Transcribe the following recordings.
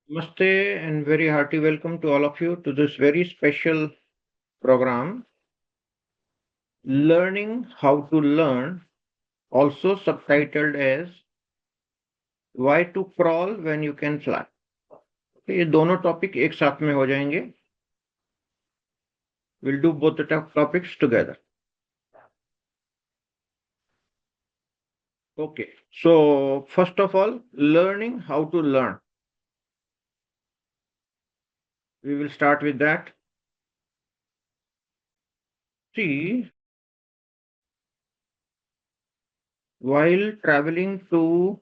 Namaste and very hearty welcome to all of you to this very special program, Learning How to Learn, also subtitled as Why to Crawl When You Can Fly. तो ये दोनों topic एक साथ में हो जाएंगे. We'll do both the topics together. Okay, so first of all, learning how to learn. We will start with that. See, while traveling to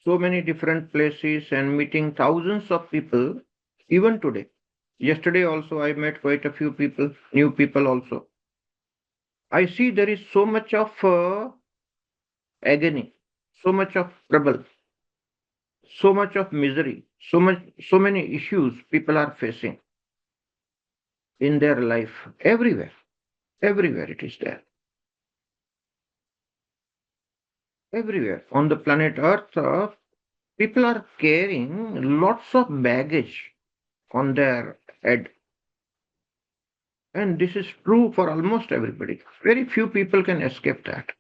so many different places and meeting thousands of people, even today. Yesterday also I met quite a few people, new people also. I see there is so much of agony, so much of trouble, so much of misery, so many issues people are facing in their life. Everywhere it is there. Everywhere on the planet Earth, people are carrying lots of baggage on their head. And this is true for almost everybody. Very few people can escape that.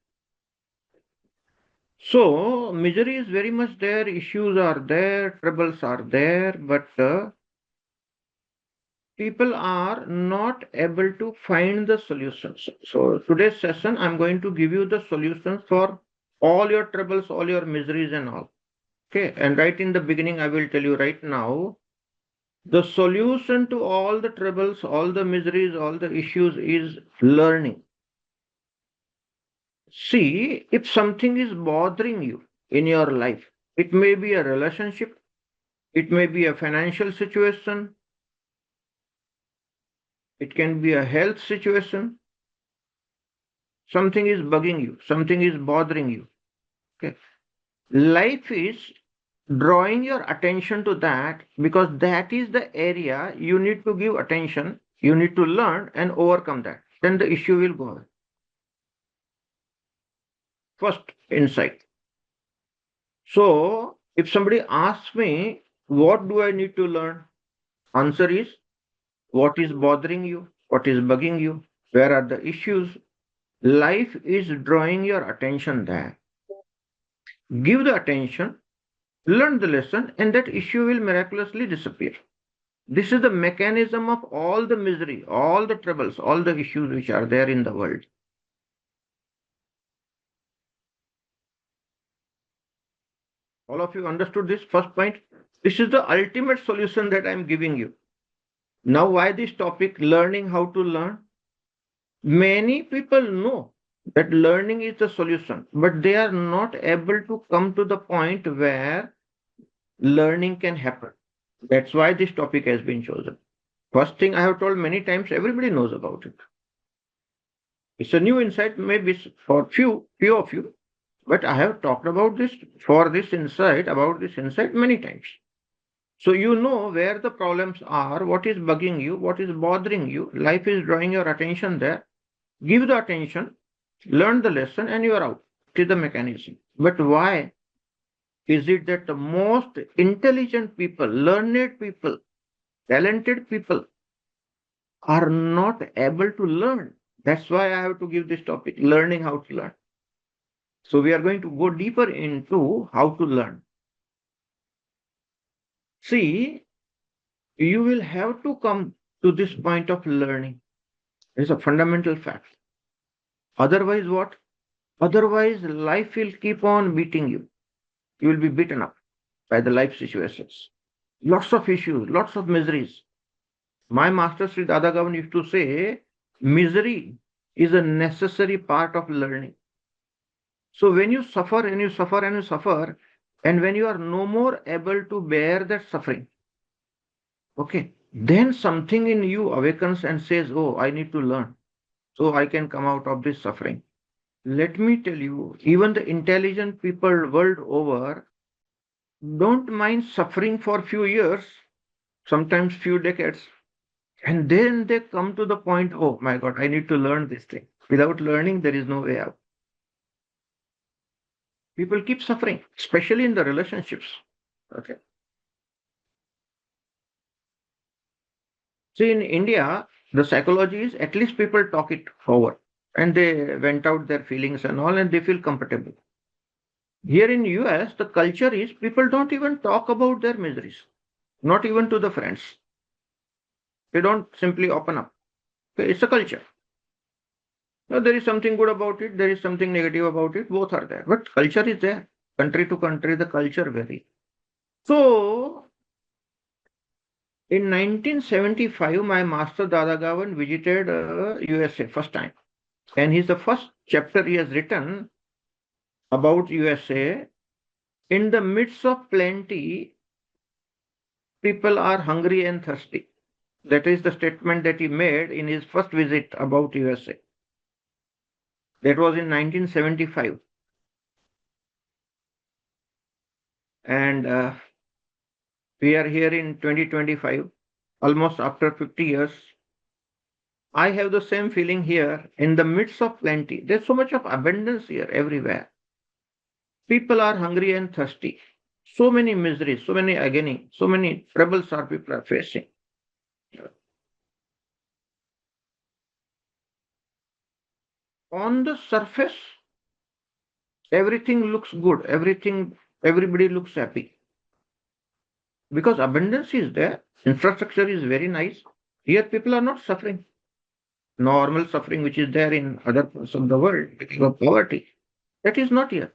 So, misery is very much there, issues are there, troubles are there, but people are not able to find the solutions. So, today's session, I'm going to give you the solutions for all your troubles, all your miseries, and all. Okay, and right in the beginning, I will tell you right now the solution to all the troubles, all the miseries, all the issues is learning. See, if something is bothering you in your life, it may be a relationship, it may be a financial situation, it can be a health situation. Something is bugging you, something is bothering you. Okay. Life is drawing your attention to that because that is the area you need to give attention, you need to learn and overcome that. Then the issue will go away. First insight. So, if somebody asks me, what do I need to learn? Answer is, what is bothering you? What is bugging you? Where are the issues? Life is drawing your attention there. Give the attention, learn the lesson, and that issue will miraculously disappear. This is the mechanism of all the misery, all the troubles, all the issues which are there in the world. All of you understood this first point? This is the ultimate solution that I am giving you. Now, why this topic, learning how to learn? Many people know that learning is the solution, but they are not able to come to the point where learning can happen. That's why this topic has been chosen. First thing I have told many times, everybody knows about it. It's a new insight, maybe for few of you, but I have talked about this about this insight many times. So you know where the problems are, what is bugging you, what is bothering you. Life is drawing your attention there. Give the attention, learn the lesson, and you are out. It is the mechanism. But why is it that the most intelligent people, learned people, talented people are not able to learn? That's why I have to give this topic, learning how to learn. So we are going to go deeper into how to learn. See, you will have to come to this point of learning. It's a fundamental fact. Otherwise, what? Otherwise, life will keep on beating you. You will be beaten up by the life situations. Lots of issues, lots of miseries. My master Sri Dadagavan used to say, misery is a necessary part of learning. So when you suffer and you suffer and you suffer, and when you are no more able to bear that suffering, okay, then something in you awakens and says, oh, I need to learn so I can come out of this suffering. Let me tell you, even the intelligent people world over don't mind suffering for few years, sometimes few decades. And then they come to the point, oh my God, I need to learn this thing. Without learning, there is no way out. People keep suffering, especially in the relationships. Okay. See, in India, the psychology is at least people talk it over and they vent out their feelings and all and they feel comfortable. Here in US, the culture is people don't even talk about their miseries, not even to the friends. They don't simply open up. Okay, it's a culture. Now, there is something good about it, there is something negative about it, both are there. But culture is there. Country to country, the culture varies. So, in 1975, my master Dadagavan visited USA first time. And he's the first chapter he has written about USA. In the midst of plenty, people are hungry and thirsty. That is the statement that he made in his first visit about USA. That was in 1975. And we are here in 2025, almost after 50 years. I have the same feeling here in the midst of plenty. There's so much of abundance here everywhere. People are hungry and thirsty. So many miseries, so many agony, so many troubles our people are facing. On the surface, everything looks good. Everybody looks happy because abundance is there. Infrastructure is very nice. Here, people are not suffering. Normal suffering, which is there in other parts of the world because of poverty, that is not here.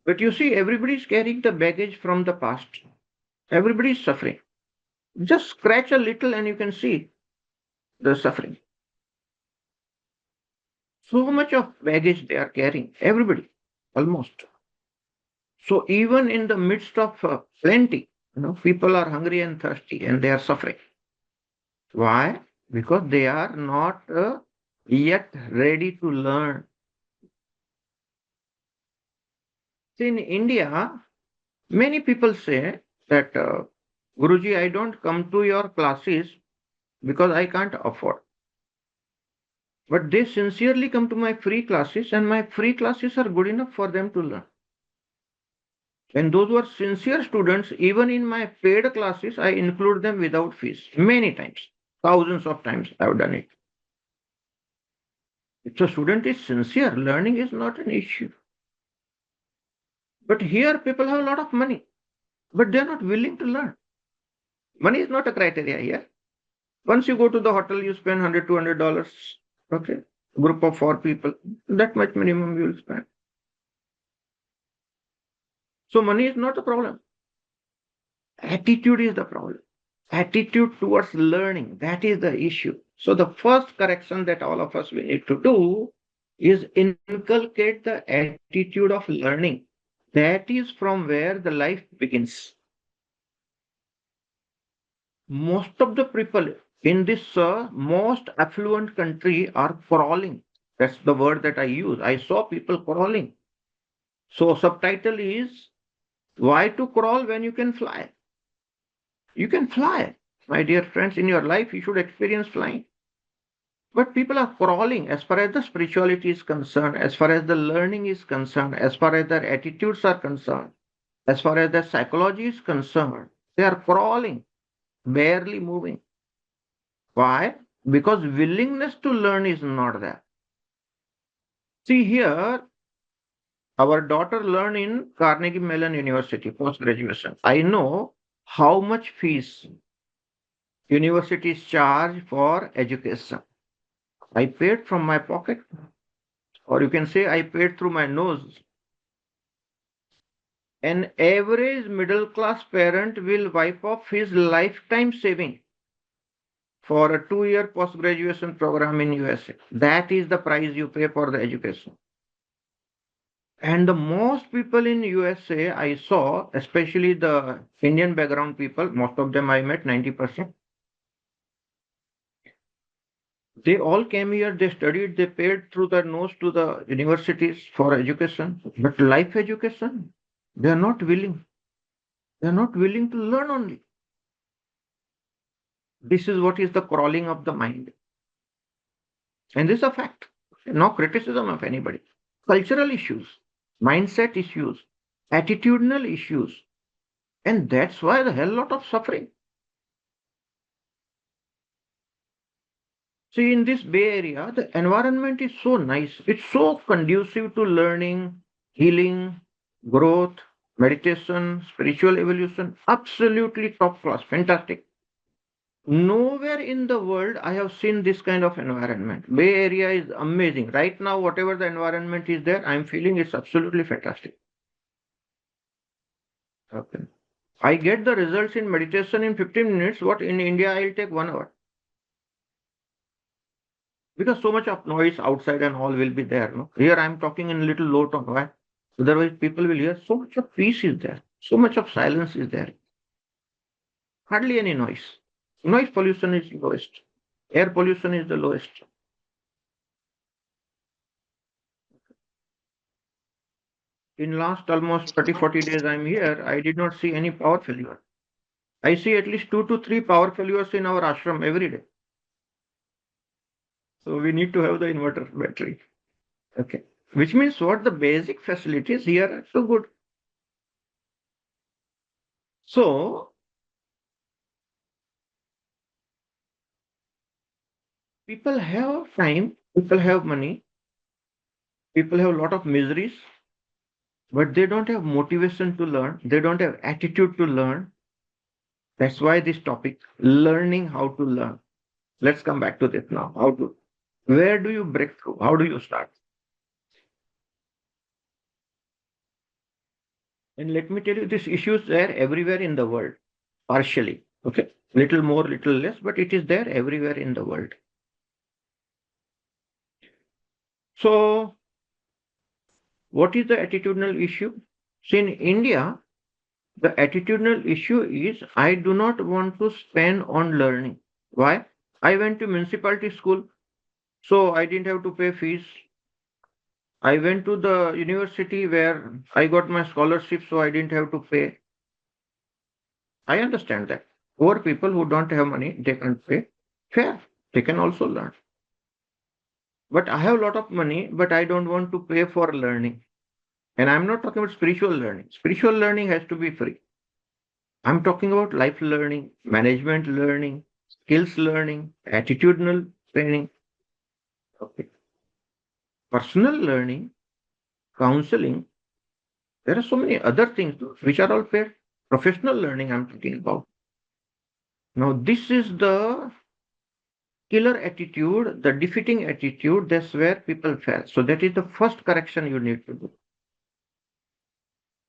But you see, everybody is carrying the baggage from the past. Everybody is suffering. Just scratch a little and you can see the suffering. So much of baggage they are carrying, everybody, almost. So even in the midst of plenty, people are hungry and thirsty and they are suffering. Why? Because they are not yet ready to learn. See, in India, many people say that, Guruji, I don't come to your classes because I can't afford. But they sincerely come to my free classes, and my free classes are good enough for them to learn. And those who are sincere students, even in my paid classes, I include them without fees. Many times, thousands of times I have done it. If a student is sincere, learning is not an issue. But here people have a lot of money, but they are not willing to learn. Money is not a criteria here. Once you go to the hotel, you spend $100, $200. Okay. Group of 4 people, that much minimum you will spend. So money is not the problem. Attitude is the problem. Attitude towards learning, that is the issue. So the first correction that all of us we need to do is inculcate the attitude of learning. That is from where the life begins. Most of the people in this most affluent country are crawling. That's the word that I use. I saw people crawling. So subtitle is, why to crawl when you can fly? You can fly. My dear friends, in your life, you should experience flying. But people are crawling as far as the spirituality is concerned, as far as the learning is concerned, as far as their attitudes are concerned, as far as their psychology is concerned. They are crawling, barely moving. Why? Because willingness to learn is not there. See here, our daughter learned in Carnegie Mellon University, post-graduation. I know how much fees universities charge for education. I paid from my pocket, or you can say I paid through my nose. An average middle class parent will wipe off his lifetime saving for a 2-year post-graduation program in USA. That is the price you pay for the education. And the most people in USA I saw, especially the Indian background people, most of them I met, 90%. They all came here, they studied, they paid through their nose to the universities for education. But life education, they are not willing. They are not willing to learn only. This is what is the crawling of the mind. And this is a fact. No criticism of anybody. Cultural issues, mindset issues, attitudinal issues. And that's why the hell lot of suffering. See, in this Bay Area, the environment is so nice. It's so conducive to learning, healing, growth, meditation, spiritual evolution. Absolutely top class. Fantastic. Nowhere in the world I have seen this kind of environment. Bay Area is amazing. Right now, whatever the environment is there, I'm feeling it's absolutely fantastic. Okay. I get the results in meditation in 15 minutes. What in India I'll take 1 hour. Because so much of noise outside and all will be there. No? Here I'm talking in little low tone. Why? Otherwise people will hear so much of peace is there. So much of silence is there. Hardly any noise. Noise pollution is lowest. Air pollution is the lowest. In last almost 30, 40 days I'm here, I did not see any power failure. I see at least 2 to 3 power failures in our ashram every day. So we need to have the inverter battery. Okay. Which means what the basic facilities here are so good. So people have time, people have money, people have a lot of miseries, but they don't have motivation to learn, they don't have attitude to learn. That's why this topic, learning how to learn. Let's come back to this now. How to, where do you break through? How do you start? And let me tell you, this issue is there everywhere in the world, partially. Okay. Little more, little less, but it is there everywhere in the world. So, what is the attitudinal issue? See, in India, the attitudinal issue is I do not want to spend on learning. Why? I went to municipality school, so I didn't have to pay fees. I went to the university where I got my scholarship, so I didn't have to pay. I understand that. Poor people who don't have money, they can't pay. Fair, they can also learn. But I have a lot of money, but I don't want to pay for learning. And I'm not talking about spiritual learning. Spiritual learning has to be free. I'm talking about life learning, management learning, skills learning, attitudinal training, okay. Personal learning, counseling. There are so many other things which are all paid. Professional learning I'm talking about. Now, this is the killer attitude, the defeating attitude. That's where people fail. So that is the first correction you need to do.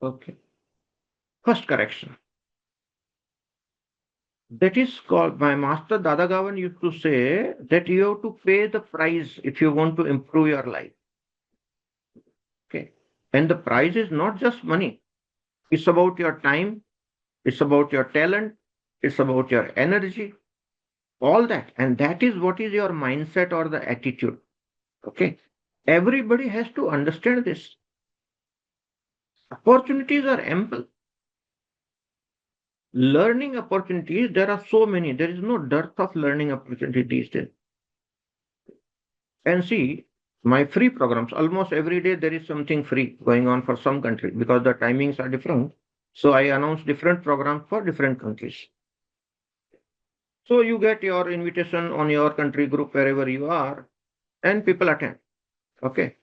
Okay. First correction. That is called, my master Dada Gavan used to say that you have to pay the price if you want to improve your life. Okay. And the price is not just money. It's about your time. It's about your talent. It's about your energy, all that. And that is what is your mindset or the attitude. Okay. Everybody has to understand this. Opportunities are ample. Learning opportunities, there are so many. There is no dearth of learning opportunities these days. And see, my free programs, almost every day there is something free going on for some country because the timings are different. So I announce different programs for different countries. So you get your invitation on your country group wherever you are, and people attend. Okay.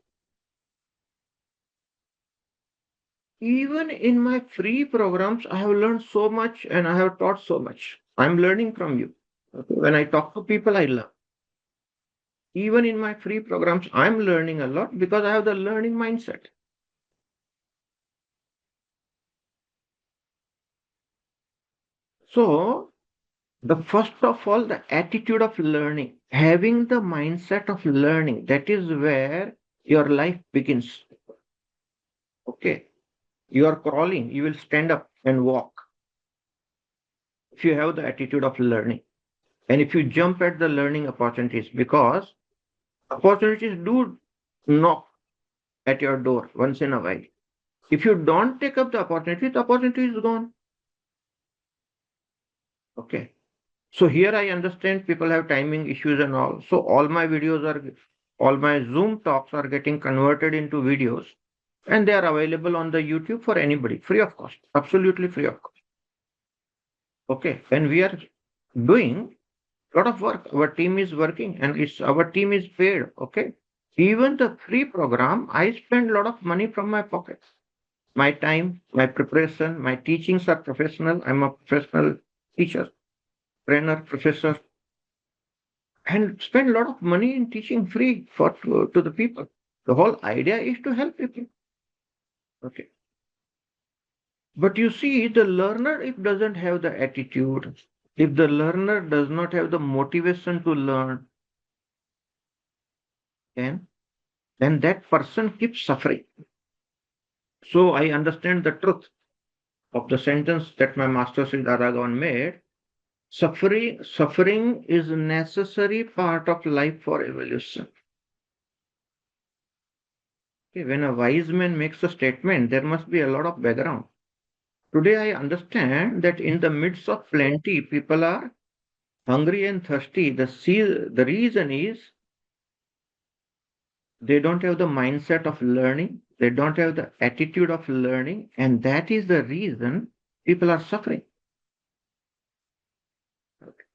Even in my free programs, I have learned so much and I have taught so much. I'm learning from you. Okay. When I talk to people, I learn. Even in my free programs, I'm learning a lot because I have the learning mindset. So, the first of all, the attitude of learning, having the mindset of learning, that is where your life begins. Okay. You are crawling, you will stand up and walk if you have the attitude of learning. And if you jump at the learning opportunities, because opportunities do knock at your door once in a while. If you don't take up the opportunity is gone. Okay. So here I understand people have timing issues and all. So all my Zoom talks are getting converted into videos and they are available on the YouTube for anybody, free of cost, absolutely free of cost. Okay. And we are doing lot of work. Our team is working and our team is paid. Okay. Even the free program, I spend a lot of money from my pockets. My time, my preparation, my teachings are professional. I'm a professional teacher, trainer, professor, and spend a lot of money in teaching free to the people. The whole idea is to help people. Okay. But you see, the learner, if doesn't have the attitude, if the learner does not have the motivation to learn, then, then that person keeps suffering. So I understand the truth of the sentence that my master Sri Radhagavan made. Suffering is a necessary part of life for evolution. Okay, when a wise man makes a statement, there must be a lot of background. Today I understand that in the midst of plenty, people are hungry and thirsty. The reason is they don't have the mindset of learning, they don't have the attitude of learning, and that is the reason people are suffering. Okay.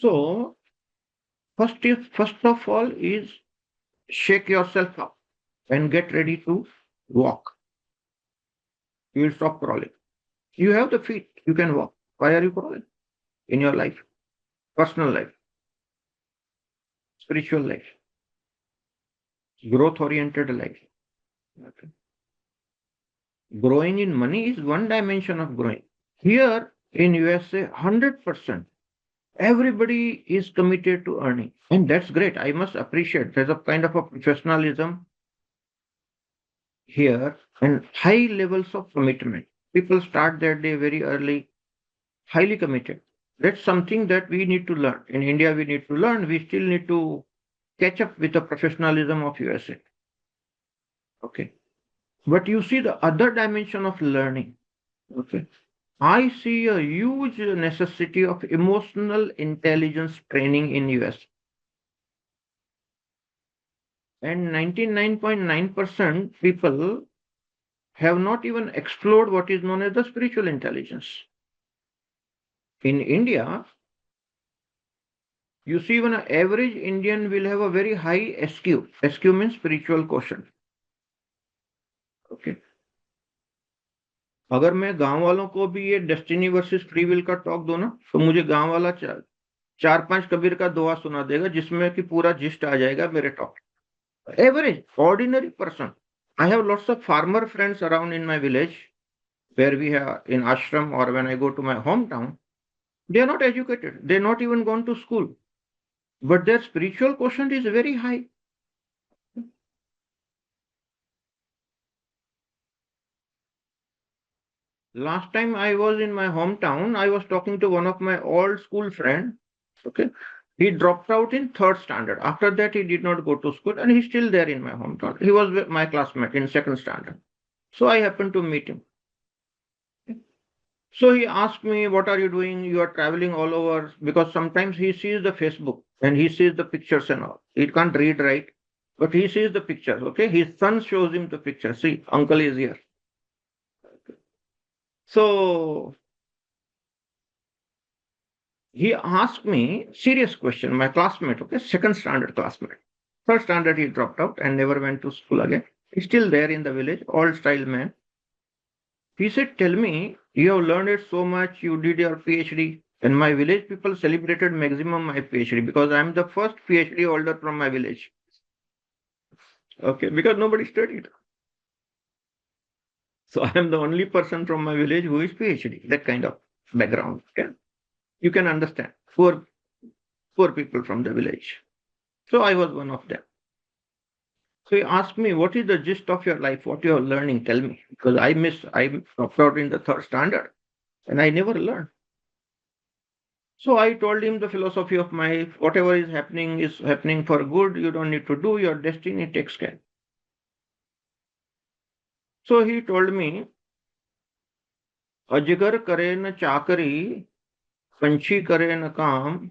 So, first of all is shake yourself up and get ready to walk. You will stop crawling. You have the feet, you can walk. Why are you crawling? In your life, personal life, spiritual life, growth oriented life. Okay. Growing in money is one dimension of growing. Here in USA, 100%, everybody is committed to earning. And that's great. I must appreciate there's a kind of a professionalism here and high levels of commitment. People start their day very early, highly committed. That's something that we need to learn. In India, we need to learn. We still need to catch up with the professionalism of USA. Okay. But you see the other dimension of learning. Okay. I see a huge necessity of emotional intelligence training in US. And 99.9% people have not even explored what is known as the spiritual intelligence. In India, you see even an average Indian will have a very high SQ. SQ means spiritual quotient. Okay. अगर मैं गांव वालों को भी ये destiny versus free will का talk दो ना, तो मुझे गांव वाला चार पांच कबीर का दोहा सुना देगा जिसमें कि पूरा जिस्ट आ जाएगा मेरे talk. Average, ordinary person. I have lots of farmer friends around in my village where we have in ashram or when I go to my hometown. They are not educated. They not even gone to school. But their spiritual quotient is very high. Last time I was in my hometown, I was talking to one of my old school friend. Okay. He dropped out in third standard. After that, he did not go to school and he's still there in my hometown. He was my classmate in second standard. So I happened to meet him. So he asked me, what are you doing? You are traveling all over, because sometimes he sees the Facebook and he sees the pictures and all. He can't read, right? But he sees the pictures, okay? His son shows him the picture. See, uncle is here. So he asked me serious question, my classmate, okay? Second standard classmate. Third standard he dropped out and never went to school again. He's still there in the village, old style man. He said, tell me, you have learned it so much, you did your PhD. And my village people celebrated maximum my PhD because I'm the first PhD holder from my village. Okay, because nobody studied. So I am the only person from my village who is PhD, that kind of background. Okay? You can understand. Poor people from the village. So I was one of them. So he asked me, what is the gist of your life? What you are learning? Tell me. Because I dropped out in the third standard and I never learned. So I told him the philosophy of my life. Whatever is happening for good. You don't need to do. Your destiny takes care. So he told me, अजगर करे न चाकरी, पंछी करे न काम,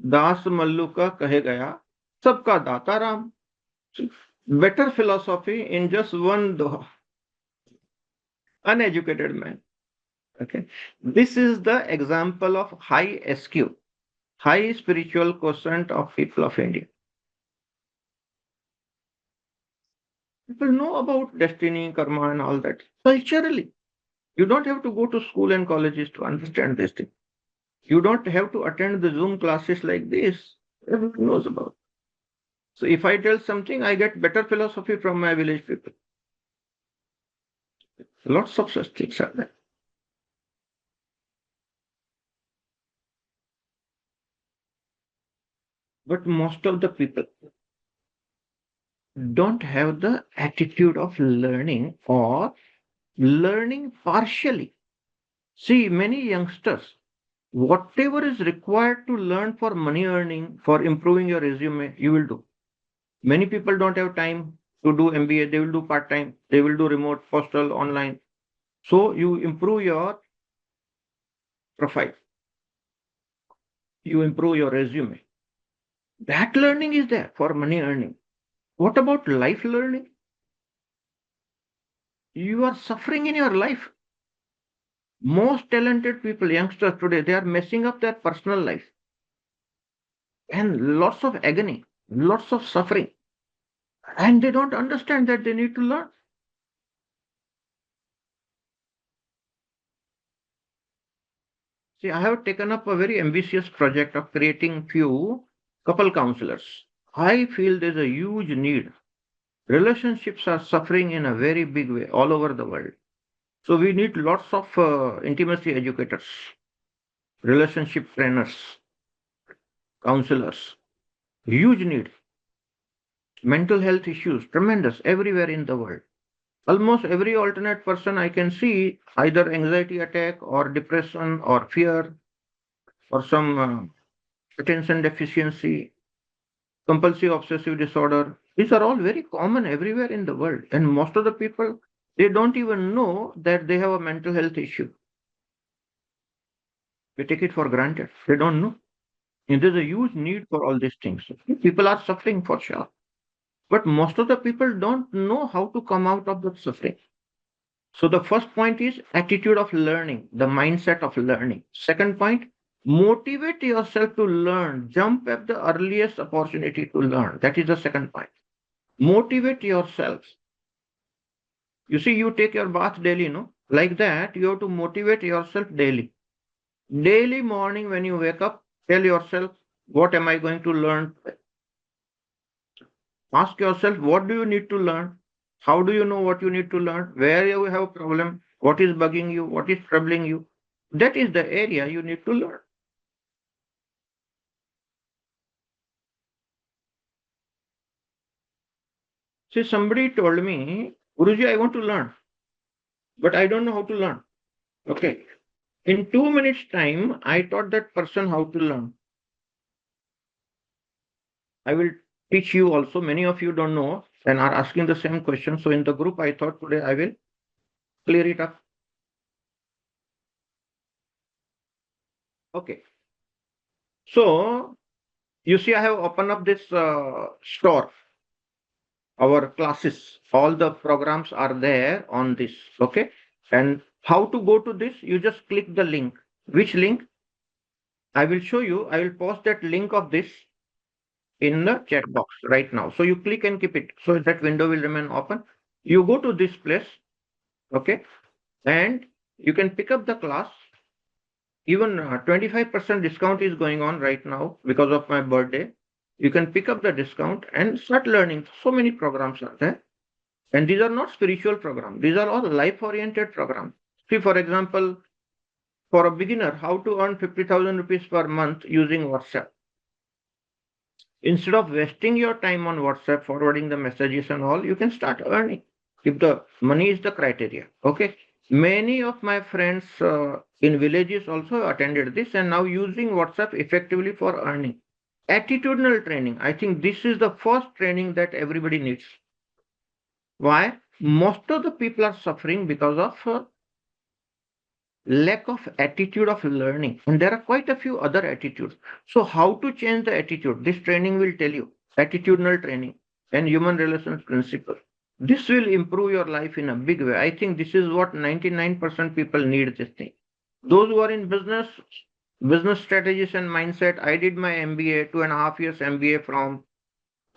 दास मल्लू का कहे गया, सबका दाता Ram. Better philosophy in just one doha. Uneducated man. Okay. This is the example of high SQ, high spiritual quotient of people of India. People know about destiny, karma, and all that culturally. You don't have to go to school and colleges to understand this thing. You don't have to attend the Zoom classes like this. Everyone knows about. So if I tell something, I get better philosophy from my village people. Lots of such things are there. But most of the people don't have the attitude of learning or learning partially. See, many youngsters, whatever is required to learn for money earning, for improving your resume, you will do. Many people don't have time to do MBA, they will do part time, they will do remote, postal, online. So you improve your profile, you improve your resume. That learning is there for money earning. What about life learning? You are suffering in your life. Most talented people, youngsters today, they are messing up their personal life and lots of agony, lots of suffering. And they don't understand that they need to learn. See, I have taken up a very ambitious project of creating few couple counselors. I feel there's a huge need. Relationships are suffering in a very big way all over the world. So we need lots of intimacy educators, relationship trainers, counselors. Huge need. Mental health issues, tremendous everywhere in the world. Almost every alternate person I can see either anxiety attack or depression or fear or some attention deficiency, compulsive obsessive disorder. These are all very common everywhere in the world. And most of the people, they don't even know that they have a mental health issue. They take it for granted. They don't know. And there's a huge need for all these things. People are suffering for sure. But most of the people don't know how to come out of that suffering. So the first point is attitude of learning, the mindset of learning. Second point, motivate yourself to learn. Jump at the earliest opportunity to learn. That is the second point. Motivate yourself. You see, you take your bath daily, no? Like that, you have to motivate yourself daily. Daily morning when you wake up, tell yourself, what am I going to learn? Ask yourself, what do you need to learn? How do you know what you need to learn? Where you have a problem? What is bugging you? What is troubling you? That is the area you need to learn. See, somebody told me, Guruji, I want to learn, but I don't know how to learn. Okay. In 2 minutes' time, I taught that person how to learn. I will teach you also. Many of you don't know and are asking the same question. So in the group, I thought today I will clear it up. Okay. So you see, I have opened up this store, our classes. All the programs are there on this. Okay. And how to go to this? You just click the link. Which link? I will show you. I will post that link of this in the chat box right now. So you click and keep it. So that window will remain open. You go to this place. Okay. And you can pick up the class. Even 25% discount is going on right now because of my birthday. You can pick up the discount and start learning. So many programs are there. And these are not spiritual programs. These are all life-oriented programs. See, for example, for a beginner, how to earn 50,000 rupees per month using WhatsApp. Instead of wasting your time on WhatsApp, forwarding the messages and all, you can start earning if the money is the criteria. Okay. Many of my friends in villages also attended this and now using WhatsApp effectively for earning. Attitudinal training. I think this is the first training that everybody needs. Why? Most of the people are suffering because of lack of attitude of learning. And there are quite a few other attitudes. So, how to change the attitude? This training will tell you attitudinal training and human relations principle. This will improve your life in a big way. I think this is what 99% people need this thing. Those who are in business strategies and mindset, I did my MBA, 2.5 years MBA from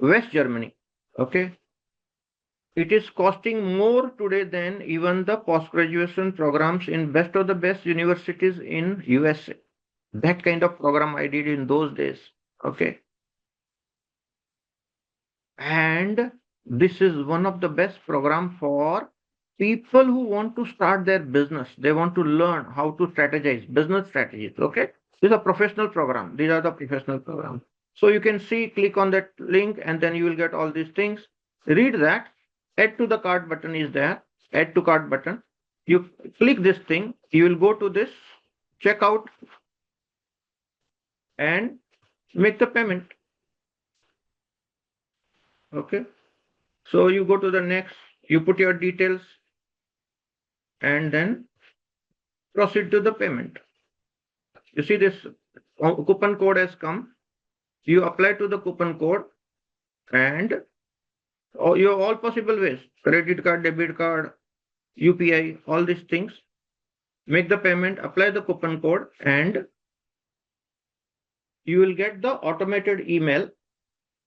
West Germany. Okay. It is costing more today than even the post-graduation programs in best of the best universities in USA. That kind of program I did in those days. Okay. And this is one of the best program for people who want to start their business. They want to learn how to strategize business strategies. Okay. These are professional program. These are the professional programs. So you can see, click on that link and then you will get all these things. Read that. Add to the cart button is there. Add to cart button. You click this thing. You will go to this checkout and make the payment. Okay. So you go to the next, you put your details and then proceed to the payment. You see this coupon code has come. You apply to the coupon code and your all possible ways, credit card, debit card, UPI, all these things. Make the payment, apply the coupon code, and you will get the automated email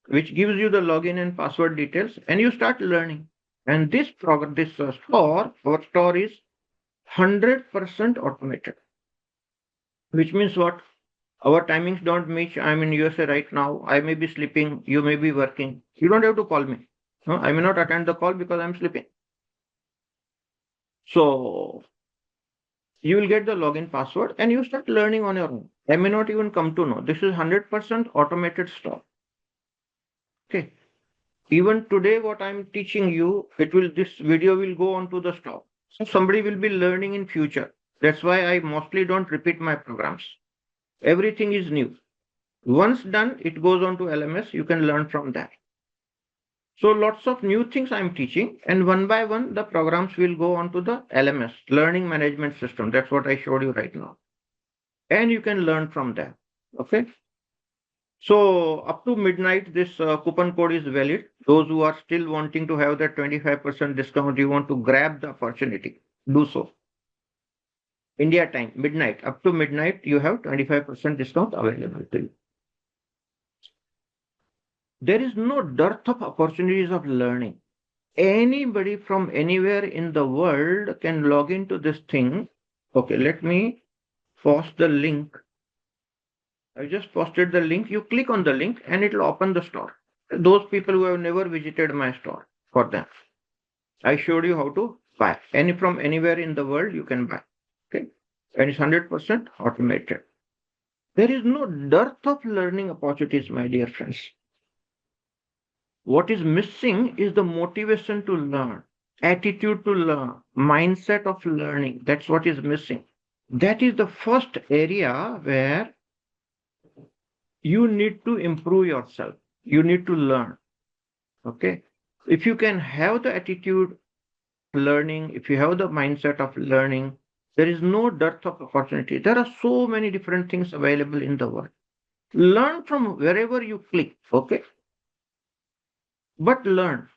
which gives you the login and password details, and you start learning. And this store, our store is 100% automated, which means what? Our timings don't match. I'm in USA right now. I may be sleeping. You may be working. You don't have to call me. No, I may not attend the call because I'm sleeping. So you will get the login password and you start learning on your own. I may not even come to know. This is 100% automated store. Okay. Even today, what I'm teaching you, this video will go on to the store. So somebody will be learning in future. That's why I mostly don't repeat my programs. Everything is new. Once done, it goes on to LMS. You can learn from that. So lots of new things I'm teaching, and one by one, the programs will go on to the LMS, Learning Management System. That's what I showed you right now. And you can learn from there. Okay. So up to midnight, this coupon code is valid. Those who are still wanting to have that 25% discount, you want to grab the opportunity, do so. India time, midnight, up to midnight, you have 25% discount available to you. There is no dearth of opportunities of learning. Anybody from anywhere in the world can log into this thing. Okay, let me post the link. I just posted the link. You click on the link and it will open the store. Those people who have never visited my store, for them, I showed you how to buy. From anywhere in the world, you can buy. Okay, and it's 100% automated. There is no dearth of learning opportunities, my dear friends. What is missing is the motivation to learn, attitude to learn, mindset of learning. That's what is missing. That is the first area where you need to improve yourself. You need to learn. Okay. If you can have the attitude learning, if you have the mindset of learning, there is no dearth of opportunity. There are so many different things available in the world. Learn from wherever you click. Okay. But learn.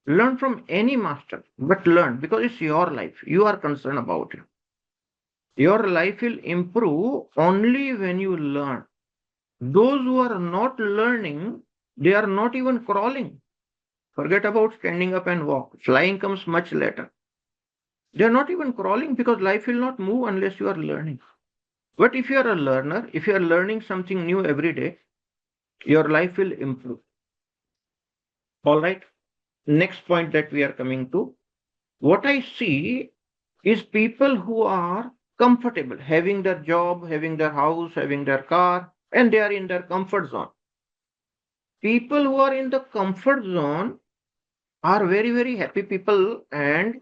Learn from any master, but learn because it's your life. You are concerned about it. Your life will improve only when you learn. Those who are not learning, they are not even crawling. Forget about standing up and walk. Flying comes much later. They are not even crawling because life will not move unless you are learning. But if you are a learner, if you are learning something new every day, your life will improve. All right. Next point that we are coming to. What I see is people who are comfortable having their job, having their house, having their car, and they are in their comfort zone. People who are in the comfort zone are very, very happy people, and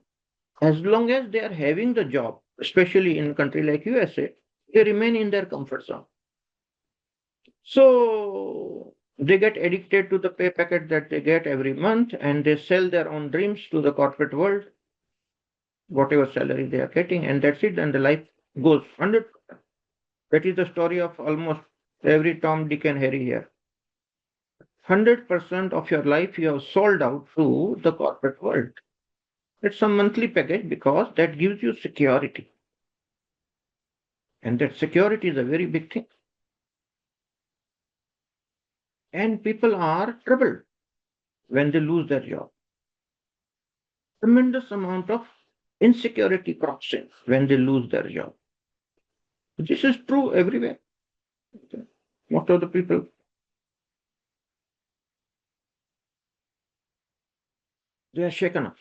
as long as they are having the job, especially in a country like USA, they remain in their comfort zone. So they get addicted to the pay packet that they get every month, and they sell their own dreams to the corporate world, whatever salary they are getting, and that's it, and the life goes 100%. That is the story of almost every Tom, Dick, and Harry here. 100% of your life you have sold out to the corporate world. It's a monthly package because that gives you security. And that security is a very big thing. And people are troubled when they lose their job. Tremendous amount of insecurity crops in when they lose their job. This is true everywhere. Most of the people, they are shaken up.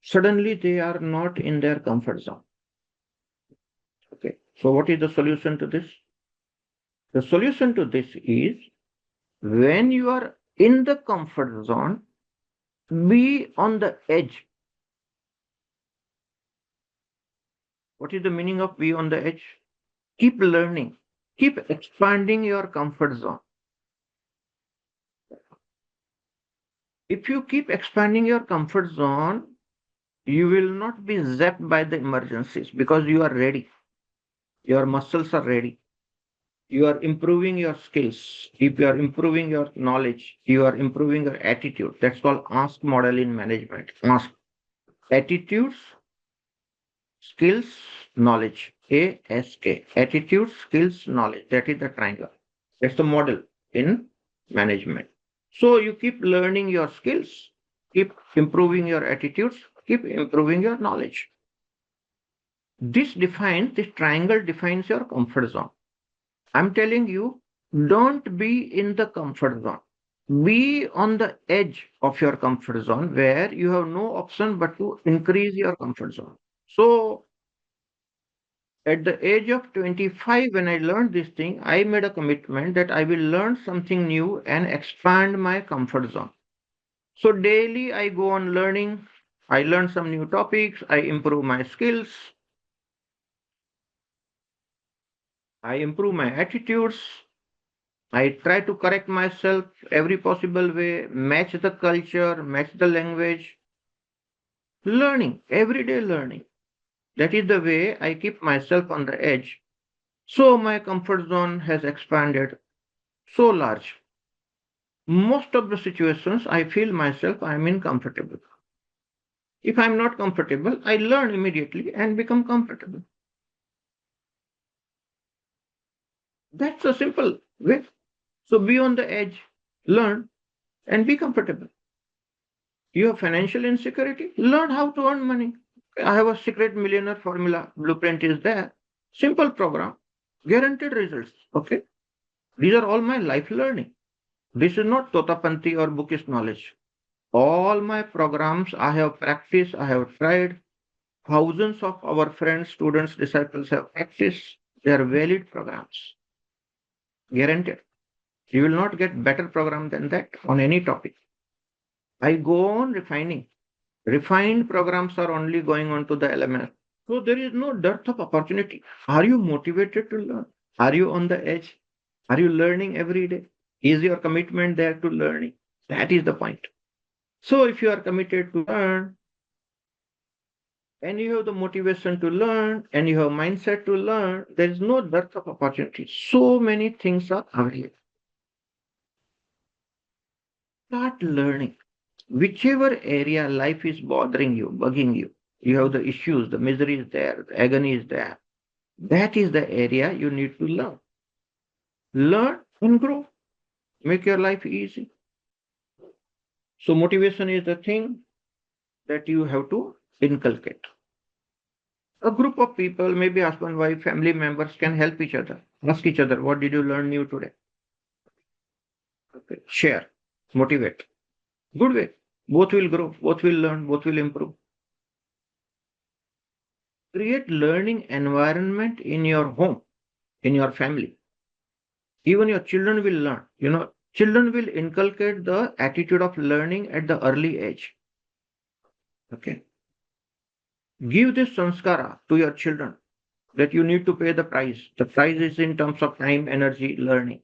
Suddenly they are not in their comfort zone. Okay. So what is the solution to this? The solution to this is when you are in the comfort zone, be on the edge. What is the meaning of be on the edge? Keep learning, keep expanding your comfort zone. If you keep expanding your comfort zone, you will not be zapped by the emergencies because you are ready. Your muscles are ready. You are improving your skills. If you are improving your knowledge, you are improving your attitude. That's called ask model in management. Ask. Attitudes, skills, knowledge. ASK. Attitude, skills, knowledge. That is the triangle. That's the model in management. So you keep learning your skills, keep improving your attitudes, keep improving your knowledge. This triangle defines your comfort zone. I'm telling you, don't be in the comfort zone. Be on the edge of your comfort zone where you have no option but to increase your comfort zone. So at the age of 25, when I learned this thing, I made a commitment that I will learn something new and expand my comfort zone. So daily I go on learning. I learn some new topics. I improve my skills. I improve my attitudes. I try to correct myself every possible way, match the culture, match the language. Learning, everyday learning. That is the way I keep myself on the edge. So my comfort zone has expanded so large. Most of the situations I feel myself I'm incomfortable. If I'm not comfortable, I learn immediately and become comfortable. That's a simple way. So be on the edge, learn, and be comfortable. You have financial insecurity, learn how to earn money. I have a secret millionaire formula. Blueprint is there. Simple program, guaranteed results. Okay. These are all my life learning. This is not Totapanti or bookish knowledge. All my programs I have practiced, I have tried. Thousands of our friends, students, disciples have practiced. They are valid programs. Guaranteed. You will not get better program than that on any topic. I go on refining. Refined programs are only going on to the LMS. So there is no dearth of opportunity. Are you motivated to learn? Are you on the edge? Are you learning every day? Is your commitment there to learning? That is the point. So if you are committed to learn and you have the motivation to learn and you have mindset to learn, there is no dearth of opportunity. So many things are available. Start learning. Whichever area life is bothering you, bugging you, you have the issues, the misery is there, the agony is there. That is the area you need to learn. Learn and grow. Make your life easy. So motivation is the thing that you have to inculcate. A group of people, maybe husband, wife, family members can help each other. Ask each other, what did you learn new today? Okay. Share, motivate. Good way. Both will grow, both will learn, both will improve. Create learning environment in your home, in your family. Even your children will learn. Children will inculcate the attitude of learning at the early age. Okay. Give this sanskara to your children that you need to pay the price. The price is in terms of time, energy, learning.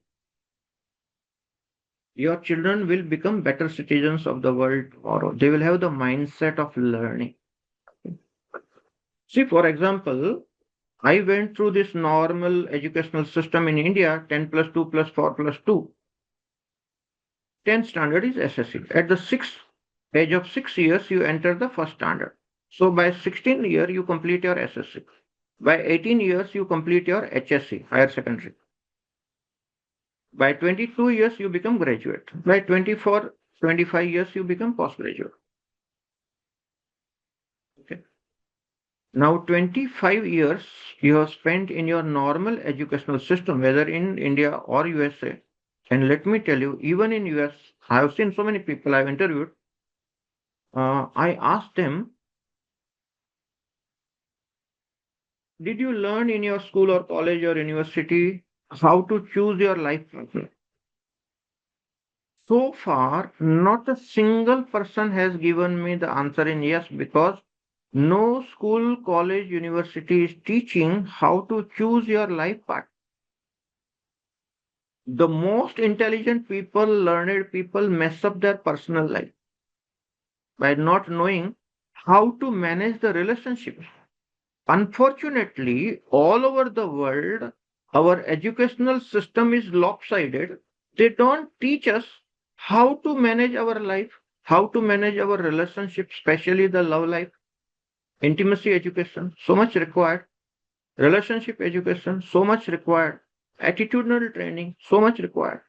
Your children will become better citizens of the world tomorrow. They will have the mindset of learning. See, for example, I went through this normal educational system in India, 10 plus 2 plus 4 plus 2. 10th standard is SSC. At the age of 6 years, you enter the first standard. So by 16 year, you complete your SSC. By 18 years, you complete your HSC, higher secondary. By 22 years, you become graduate. By 24, 25 years, you become postgraduate. Okay. Now, 25 years you have spent in your normal educational system, whether in India or USA. And let me tell you, even in US, I have seen so many people I've interviewed. I asked them, did you learn in your school or college or university how to choose your life partner? So far, not a single person has given me the answer in yes, because no school, college, university is teaching how to choose your life path. The most intelligent people, learned people mess up their personal life by not knowing how to manage the relationships. Unfortunately, all over the world, our educational system is lopsided. They don't teach us how to manage our life, how to manage our relationship, especially the love life, intimacy education, so much required, relationship education, so much required, attitudinal training, so much required.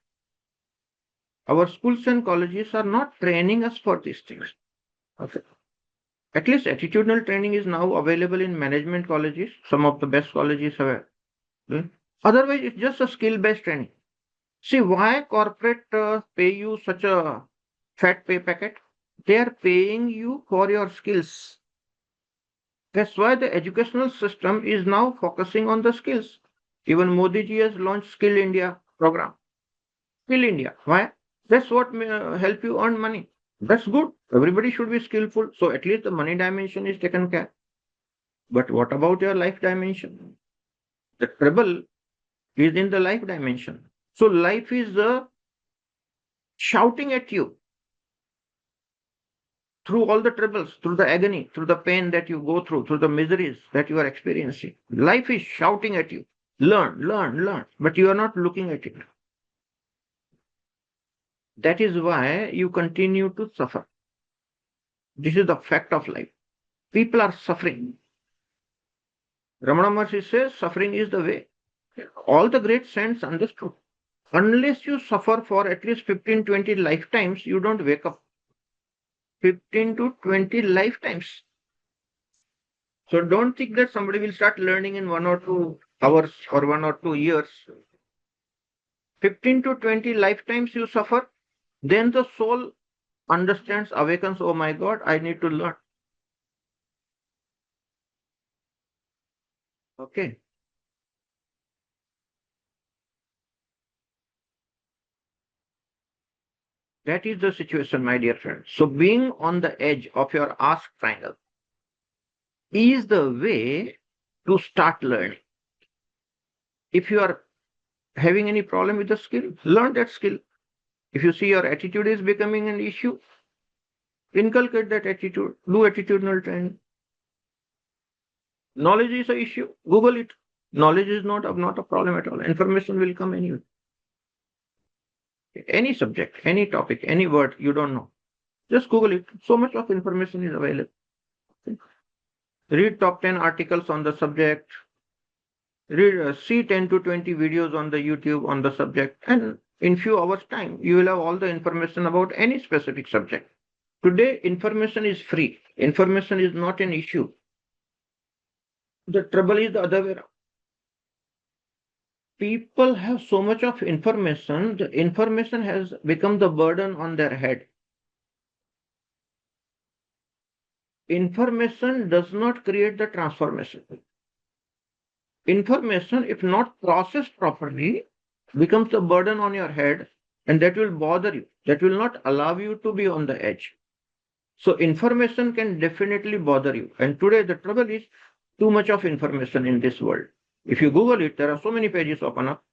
Our schools and colleges are not training us for these things. Okay. At least attitudinal training is now available in management colleges. Some of the best colleges have it. Hmm? Otherwise, it's just a skill-based training. See, why corporate pay you such a fat pay packet? They are paying you for your skills. That's why the educational system is now focusing on the skills. Even Modi ji has launched Skill India program. Skill India. Why? That's what may help you earn money. That's good. Everybody should be skillful. So at least the money dimension is taken care. But what about your life dimension? The trouble is in the life dimension. So life is shouting at you through all the troubles, through the agony, through the pain that you go through the miseries that you are experiencing. Life is shouting at you. Learn, learn, learn. But you are not looking at it. That is why you continue to suffer. This is the fact of life. People are suffering. Ramana Maharshi says suffering is the way. All the great saints understood. Unless you suffer for at least 15, 20 lifetimes, you don't wake up. 15 to 20 lifetimes. So don't think that somebody will start learning in 1 or 2 hours or 1 or 2 years. 15 to 20 lifetimes you suffer, then the soul understands, awakens, oh my God, I need to learn. Okay. That is the situation, my dear friends. So being on the edge of your ask triangle is the way to start learning. If you are having any problem with the skill, learn that skill. If you see your attitude is becoming an issue, inculcate that attitude, do attitudinal training. Knowledge is an issue, Google it. Knowledge is not a problem at all. Information will come anyway. Any subject, any topic, any word you don't know, just Google it. So much of information is available. Read top 10 articles on the subject. Read, see 10 to 20 videos on the YouTube on the subject, and in few hours time you will have all the information about any specific subject. Today information is free. Information is not an issue. The trouble is the other way around. People have so much of information, the information has become the burden on their head. Information does not create the transformation. Information, if not processed properly, becomes a burden on your head, and that will bother you. That will not allow you to be on the edge. So information can definitely bother you. And today the trouble is too much of information in this world. If you Google it, there are so many pages open up.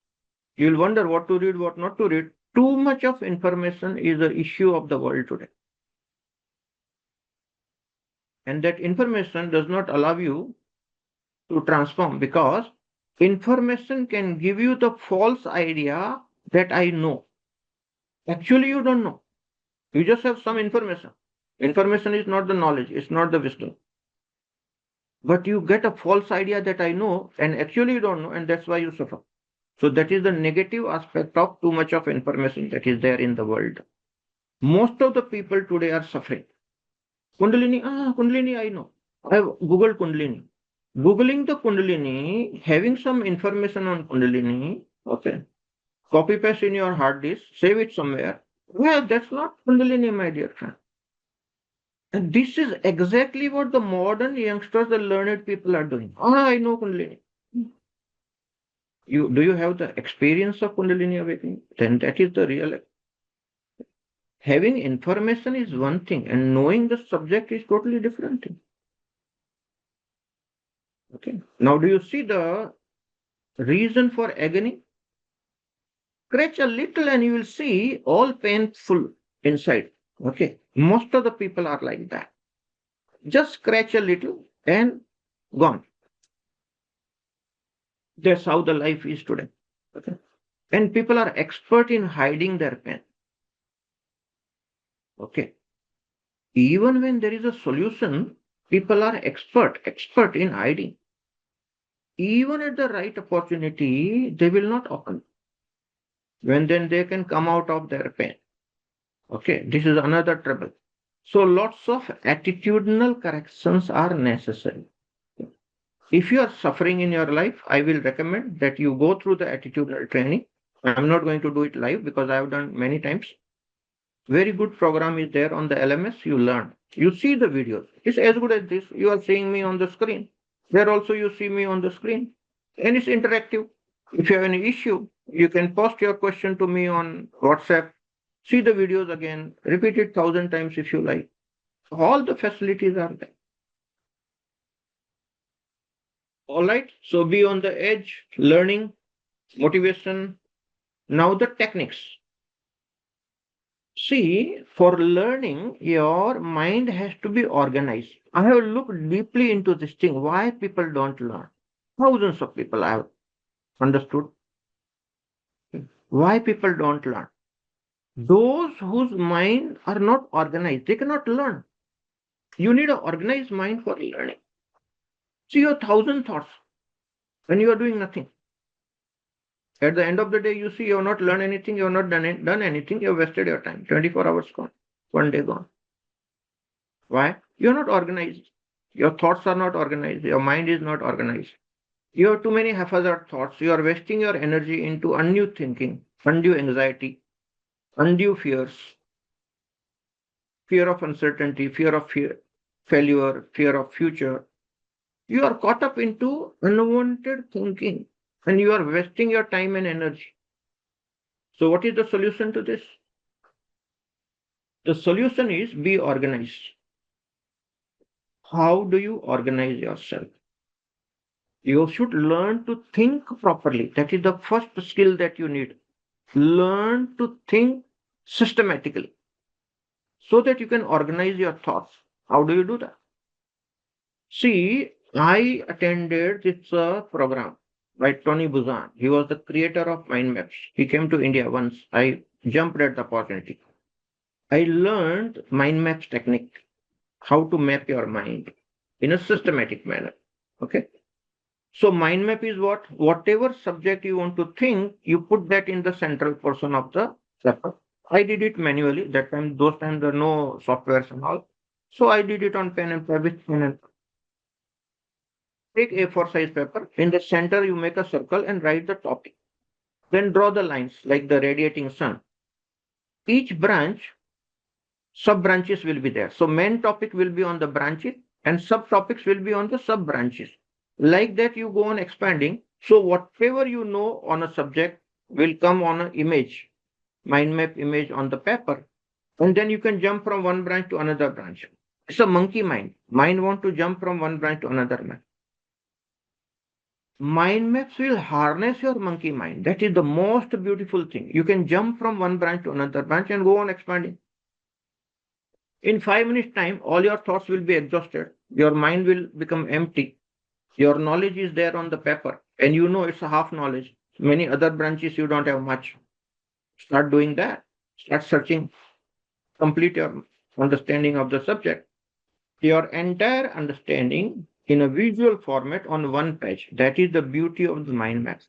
You will wonder what to read, what not to read. Too much of information is the issue of the world today. And that information does not allow you to transform, because information can give you the false idea that I know. Actually, you don't know. You just have some information. Information is not the knowledge, it's not the wisdom. But you get a false idea that I know, and actually you don't know, and that's why you suffer. So that is the negative aspect of too much of information that is there in the world. Most of the people today are suffering. Kundalini, I know. I have Googled Kundalini. Googling the Kundalini, having some information on Kundalini, okay, copy paste in your hard disk, save it somewhere. Well, that's not Kundalini, my dear friend. And this is exactly what the modern youngsters, the learned people are doing. I know Kundalini. Do you have the experience of Kundalini awakening? Then that is the real. Having information is one thing, and knowing the subject is totally different thing. Okay. Now, do you see the reason for agony? Scratch a little, and you will see all painful inside. Okay. Most of the people are like that. Just scratch a little and gone. That's how the life is today. Okay. And people are expert in hiding their pain. Okay. Even when there is a solution, people are expert in hiding. Even at the right opportunity, they will not open. When then they can come out of their pain. Okay, this is another trouble. So lots of attitudinal corrections are necessary. If you are suffering in your life, I will recommend that you go through the attitudinal training. I'm not going to do it live because I have done many times. Very good program is there on the LMS. You learn. You see the videos. It's as good as this. You are seeing me on the screen. There also you see me on the screen. And it's interactive. If you have any issue, you can post your question to me on WhatsApp. See the videos again. Repeat it 1,000 times if you like. All the facilities are there. All right. So be on the edge, learning, motivation. Now the techniques. See, for learning, your mind has to be organized. I have looked deeply into this thing, why people don't learn. Thousands of people I have understood why people don't learn. Those whose mind are not organized, they cannot learn. You need an organized mind for learning. See, you have 1,000 thoughts when you are doing nothing. At the end of the day, you see you have not learned anything, you have not done anything, you have wasted your time. 24 hours gone, one day gone. Why? You are not organized. Your thoughts are not organized. Your mind is not organized. You have too many haphazard thoughts. You are wasting your energy into undue thinking, undue anxiety, undue fears, fear of uncertainty, fear of failure, fear of future. You are caught up into unwanted thinking and you are wasting your time and energy. So, what is the solution to this? The solution is be organized. How do you organize yourself? You should learn to think properly. That is the first skill that you need. Learn to think systematically so that you can organize your thoughts. How do you do that? See, I attended this program by Tony Buzan. He was the creator of mind maps. He came to India once. I jumped at the opportunity. I learned mind maps technique, how to map your mind in a systematic manner. Okay. So mind map is what? Whatever subject you want to think, you put that in the central portion of the paper. I did it manually. Those times there were no softwares and all. So I did it on pen and paper with pen and take A4 size paper. In the center, you make a circle and write the topic. Then draw the lines like the radiating sun. Each branch, sub branches will be there. So main topic will be on the branches and subtopics will be on the sub branches. Like that, you go on expanding. So whatever you know on a subject will come on an image, mind map image on the paper. And then you can jump from one branch to another branch. It's a monkey mind. Mind want to jump from one branch to another branch. Mind maps will harness your monkey mind. That is the most beautiful thing. You can jump from one branch to another branch and go on expanding. In 5 minutes time, all your thoughts will be exhausted. Your mind will become empty. Your knowledge is there on the paper and you know it's a half knowledge. Many other branches you don't have much. Start doing that. Start searching. Complete your understanding of the subject. Your entire understanding in a visual format on one page. That is the beauty of the mind map.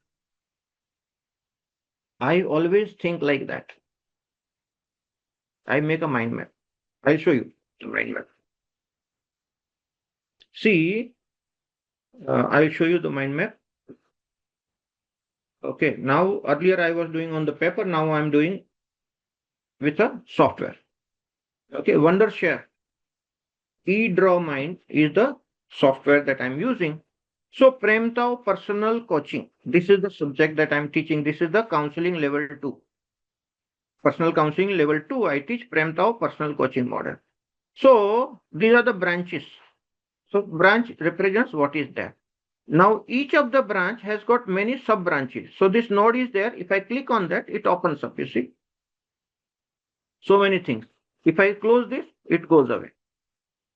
I always think like that. I make a mind map. I'll show you the mind map. See, I'll show you the mind map. Okay, now earlier I was doing on the paper, now I'm doing with a software. Okay, Wondershare. eDrawMind is the software that I'm using. So Premtao personal coaching. This is the subject that I'm teaching. This is the counseling level 2. Personal counseling level 2. I teach Premtao personal coaching model. So these are the branches. So branch represents what is there. Now each of the branch has got many sub branches. So this node is there. If I click on that, it opens up, you see. So many things. If I close this, it goes away.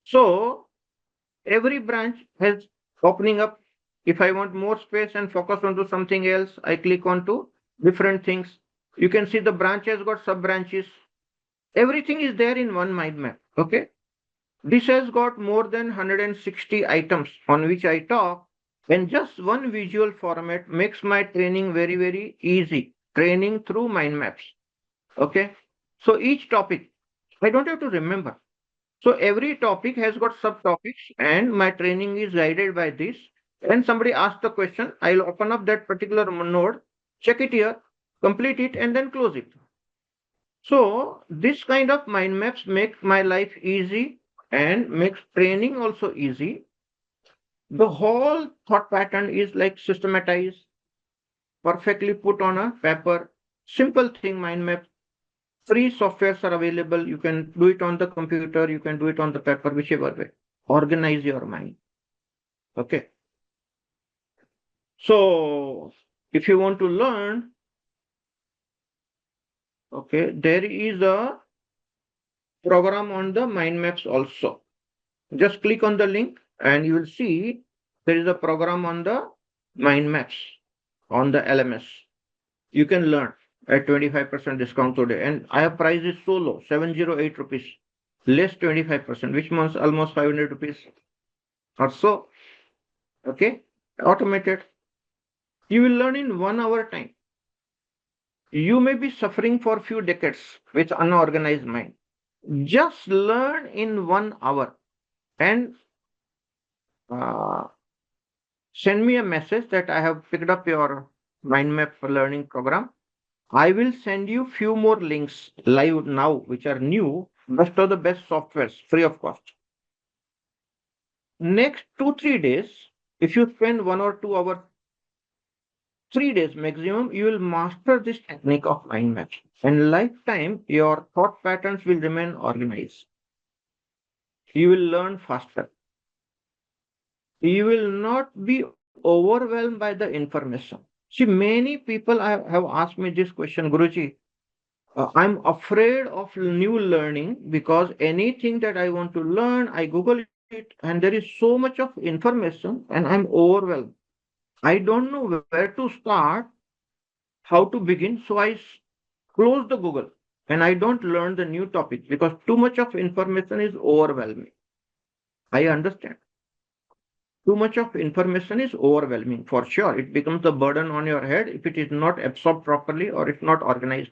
So every branch has opening up. If I want more space and focus onto something else, I click onto different things. You can see the branch has got sub branches. Everything is there in one mind map. Okay. This has got more than 160 items on which I talk, and just one visual format makes my training very, very easy. Training through mind maps. Okay. So each topic, I don't have to remember. So every topic has got subtopics, and my training is guided by this. When somebody asks the question, I'll open up that particular node, check it here, complete it, and then close it. So this kind of mind maps make my life easy and makes training also easy. The whole thought pattern is like systematized, perfectly put on a paper. Simple thing, mind map. Free softwares are available. You can do it on the computer, you can do it on the paper, whichever way. Organize your mind. Okay. So if you want to learn, okay, there is a program on the mind maps also. Just click on the link and you will see there is a program on the mind maps on the LMS. You can learn at 25% discount today. And I have priced it so low, 708 rupees, less 25%, which means almost 500 rupees or so. Okay, automated. You will learn in 1 hour time. You may be suffering for few decades with unorganized mind. Just learn in 1 hour and uh, send me a message that I have picked up your mind map learning program. I will send you few more links live now, which are new, best of the best softwares, free of cost. Next 2-3 days, if you spend 1 or 2 hours, 3 days maximum, you will master this technique of mind maps. And lifetime, your thought patterns will remain organized. You will learn faster. You will not be overwhelmed by the information. See, many people have asked me this question, Guruji. I'm afraid of new learning because anything that I want to learn, I Google it, and there is so much of information, and I'm overwhelmed. I don't know where to start, how to begin. So I close the Google and I don't learn the new topic because too much of information is overwhelming. I understand. Too much of information is overwhelming for sure. It becomes a burden on your head if it is not absorbed properly or it's not organized.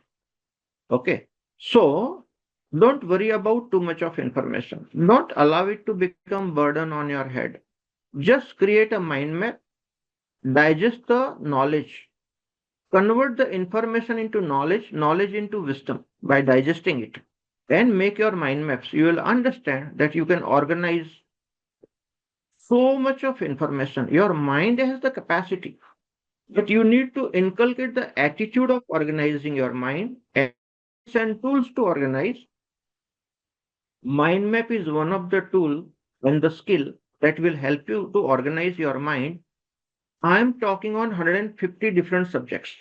Okay. So don't worry about too much of information. Don't allow it to become burden on your head. Just create a mind map, digest the knowledge, convert the information into knowledge, knowledge into wisdom by digesting it, and make your mind maps. You will understand that you can organize so much of information. Your mind has the capacity, but you need to inculcate the attitude of organizing your mind and tools to organize. Mind map is one of the tool and the skill that will help you to organize your mind. I am talking on 150 different subjects.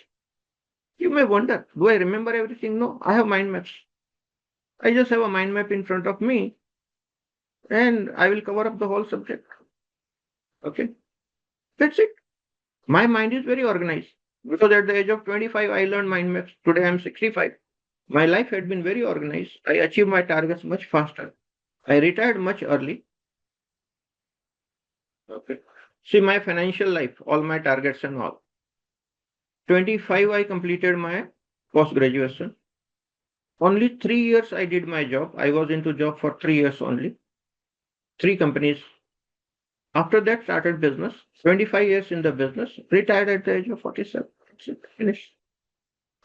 You may wonder, do I remember everything? No, I have mind maps. I just have a mind map in front of me and I will cover up the whole subject. Okay, that's it. My mind is very organized because at the age of 25, I learned mind maps. Today I'm 65. My life had been very organized. I achieved my targets much faster. I retired much early. Okay. See my financial life, all my targets and all. 25, I completed my post graduation. Only 3 years I did my job. I was into job for 3 years only. Three companies. After that, started business. 25 years in the business. Retired at the age of 47. That's it. Finished.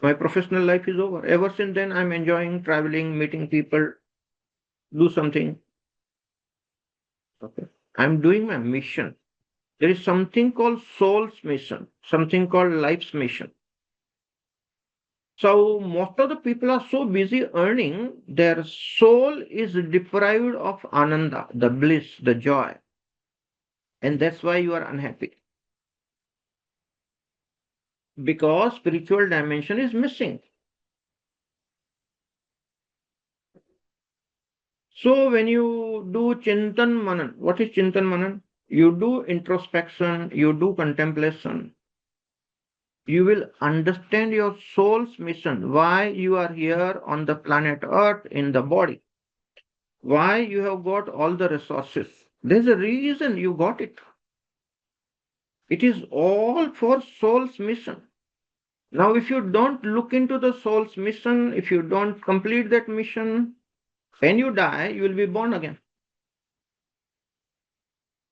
My professional life is over. Ever since then, I'm enjoying traveling, meeting people, do something. Okay. I'm doing my mission. There is something called soul's mission, something called life's mission. So most of the people are so busy earning, their soul is deprived of ananda, the bliss, the joy. And that's why you are unhappy. Because spiritual dimension is missing. So when you do Chintan Manan, what is Chintan Manan? You do introspection, you do contemplation. You will understand your soul's mission, why you are here on the planet Earth in the body, why you have got all the resources. There's a reason you got it. It is all for soul's mission. Now, if you don't look into the soul's mission, if you don't complete that mission, when you die, you will be born again.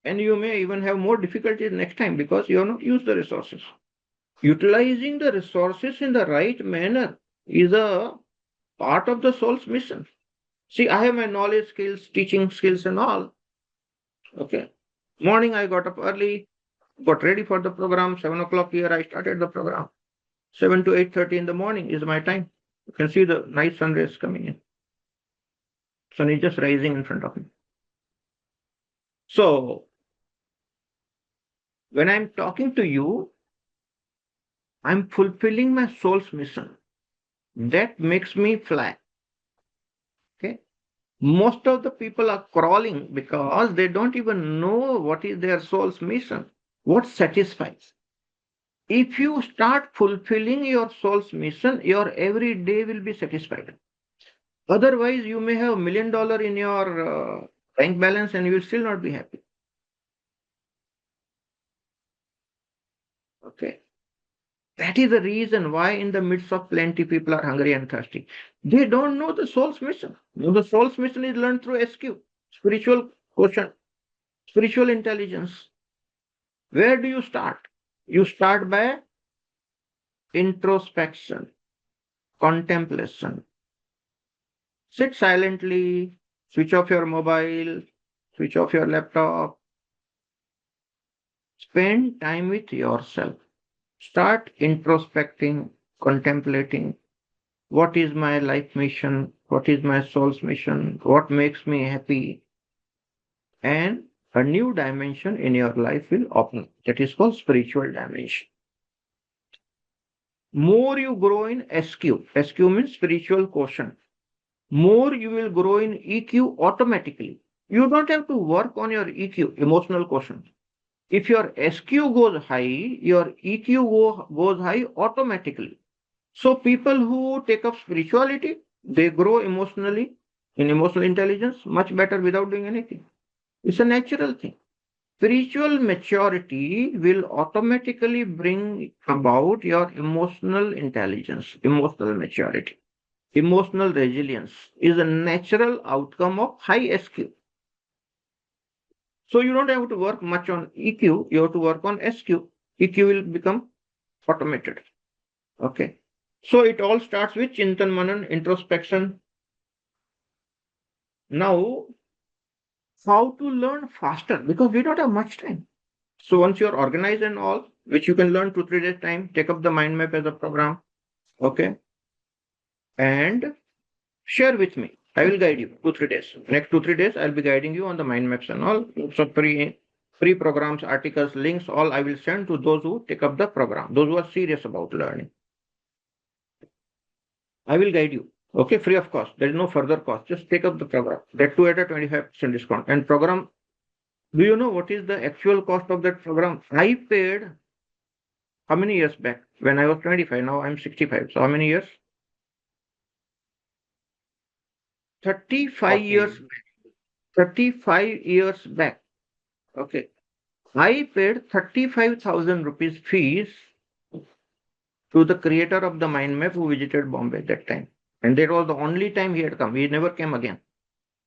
And you may even have more difficulties next time because you have not used the resources. Utilizing the resources in the right manner is a part of the soul's mission. See, I have my knowledge skills, teaching skills, and all. Okay. Morning, I got up early, got ready for the program. 7 o'clock here, I started the program. 7 to 8:30 in the morning is my time. You can see the nice sun rays coming in. Sun is just rising in front of me. So, when I'm talking to you, I'm fulfilling my soul's mission. That makes me fly. Okay. Most of the people are crawling because they don't even know what is their soul's mission, what satisfies. If you start fulfilling your soul's mission, your every day will be satisfied. Otherwise, you may have $1 million in your bank balance and you will still not be happy. Okay. That is the reason why, in the midst of plenty, people are hungry and thirsty. They don't know the soul's mission. The soul's mission is learned through SQ, spiritual quotient, spiritual intelligence. Where do you start? You start by introspection, contemplation. Sit silently, switch off your mobile, switch off your laptop, spend time with yourself. Start introspecting, contemplating what is my life mission, what is my soul's mission, what makes me happy, and a new dimension in your life will open. That is called spiritual dimension. More you grow in SQ, SQ means spiritual quotient, more you will grow in EQ automatically. You don't have to work on your EQ, emotional quotient. If your SQ goes high, your EQ goes high automatically. So people who take up spirituality, they grow emotionally in emotional intelligence much better without doing anything. It's a natural thing. Spiritual maturity will automatically bring about your emotional intelligence, emotional maturity. Emotional resilience is a natural outcome of high SQ. So you don't have to work much on EQ, you have to work on SQ. EQ will become automated. Okay. So it all starts with Chintan Manan, introspection. Now, how to learn faster? Because we don't have much time. So once you're organized and all, which you can learn 2 3 days time, take up the mind map as a program. Okay. And share with me. I will guide you 2 3 days. Next 2 3 days, I'll be guiding you on the mind maps and all. So free programs, articles, links, all I will send to those who take up the program, those who are serious about learning. I will guide you. Okay, free of cost. There is no further cost. Just take up the program. That too at a 25% discount. And program, do you know what is the actual cost of that program? I paid how many years back? When I was 25, now I'm 65. So how many years? 35 years. 35 years back. Okay. I paid 35,000 rupees fees to the creator of the mind map who visited Bombay at that time. And that was the only time he had come. He never came again.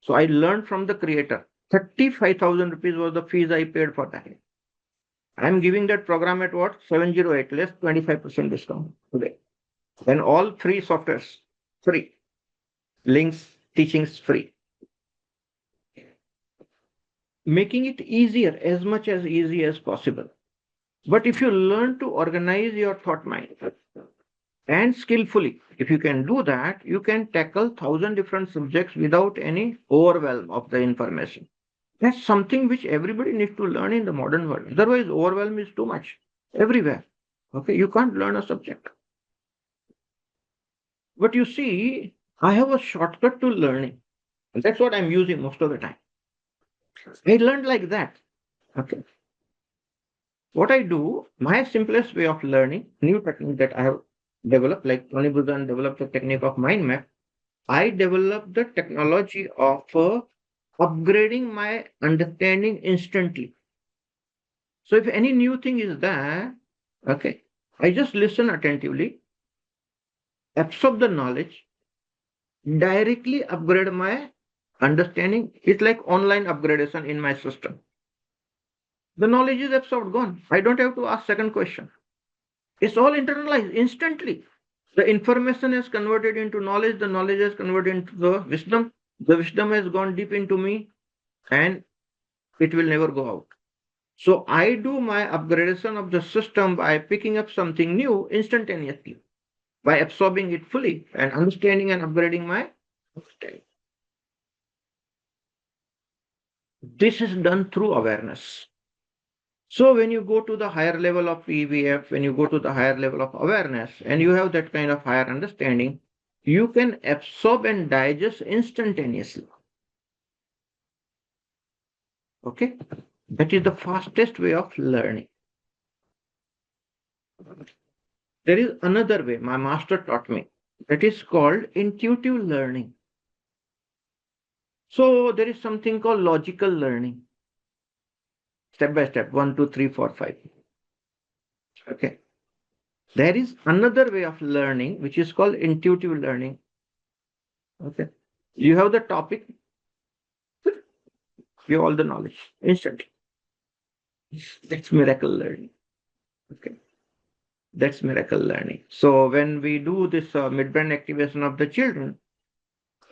So I learned from the creator. 35,000 rupees was the fees I paid for that. I'm giving that program at what? 708, less 25% discount today. And all free softwares, free. Links, teachings free. Making it easier, as much as easy as possible. But if you learn to organize your thought mind and skillfully, if you can do that, you can tackle 1,000 different subjects without any overwhelm of the information. That's something which everybody needs to learn in the modern world. Otherwise, overwhelm is too much everywhere. Okay, you can't learn a subject. But you see, I have a shortcut to learning. And that's what I'm using most of the time. I learned like that. Okay. What I do, my simplest way of learning, new technique that I have developed, like Tony Buzan developed the technique of mind map, I developed the technology of upgrading my understanding instantly. So if any new thing is there, okay, I just listen attentively, absorb the knowledge, directly upgrade my understanding. It's like online upgradation in my system. The knowledge is absorbed, gone. I don't have to ask second question. It's all internalized instantly. The information is converted into knowledge, the knowledge is converted into the wisdom has gone deep into me, and it will never go out. So I do my upgradation of the system by picking up something new instantaneously, by absorbing it fully and understanding and upgrading my understanding. This is done through awareness. So when you go to the higher level of EVF, when you go to the higher level of awareness, and you have that kind of higher understanding, you can absorb and digest instantaneously. Okay? That is the fastest way of learning. There is another way my master taught me. That is called intuitive learning. So there is something called logical learning. Step by step, 1, 2, 3, 4, 5. Okay. There is another way of learning which is called intuitive learning. Okay. You have the topic, you have all the knowledge instantly. That's miracle learning. Okay. That's miracle learning. So when we do this midbrain activation of the children,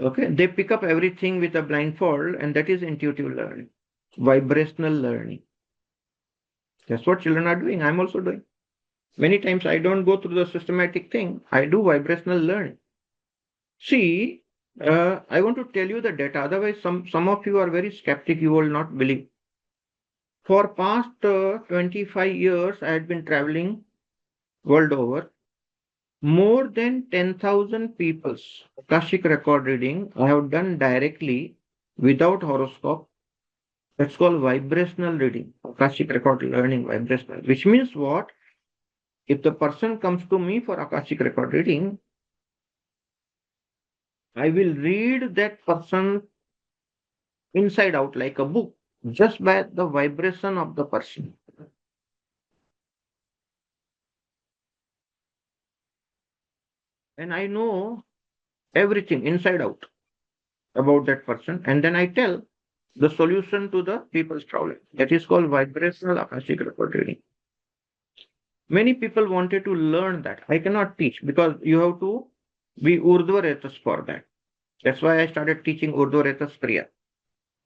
okay, they pick up everything with a blindfold, and that is intuitive learning, vibrational learning. That's what children are doing. I'm also doing. Many times I don't go through the systematic thing. I do vibrational learning. See, I want to tell you the data. Otherwise, some of you are very skeptic. You will not believe. For past 25 years, I had been traveling world over. More than 10,000 people's Akashic record reading I have done directly without horoscope. That's called vibrational reading, Akashic record learning vibrational, which means what? If the person comes to me for Akashic record reading, I will read that person inside out like a book just by the vibration of the person. And I know everything inside out about that person. And then I tell the solution to the people's problem. That is called vibrational Akashic record reading. Many people wanted to learn that. I cannot teach because you have to be Urdhva for that. That's why I started teaching Urdhva Kriya.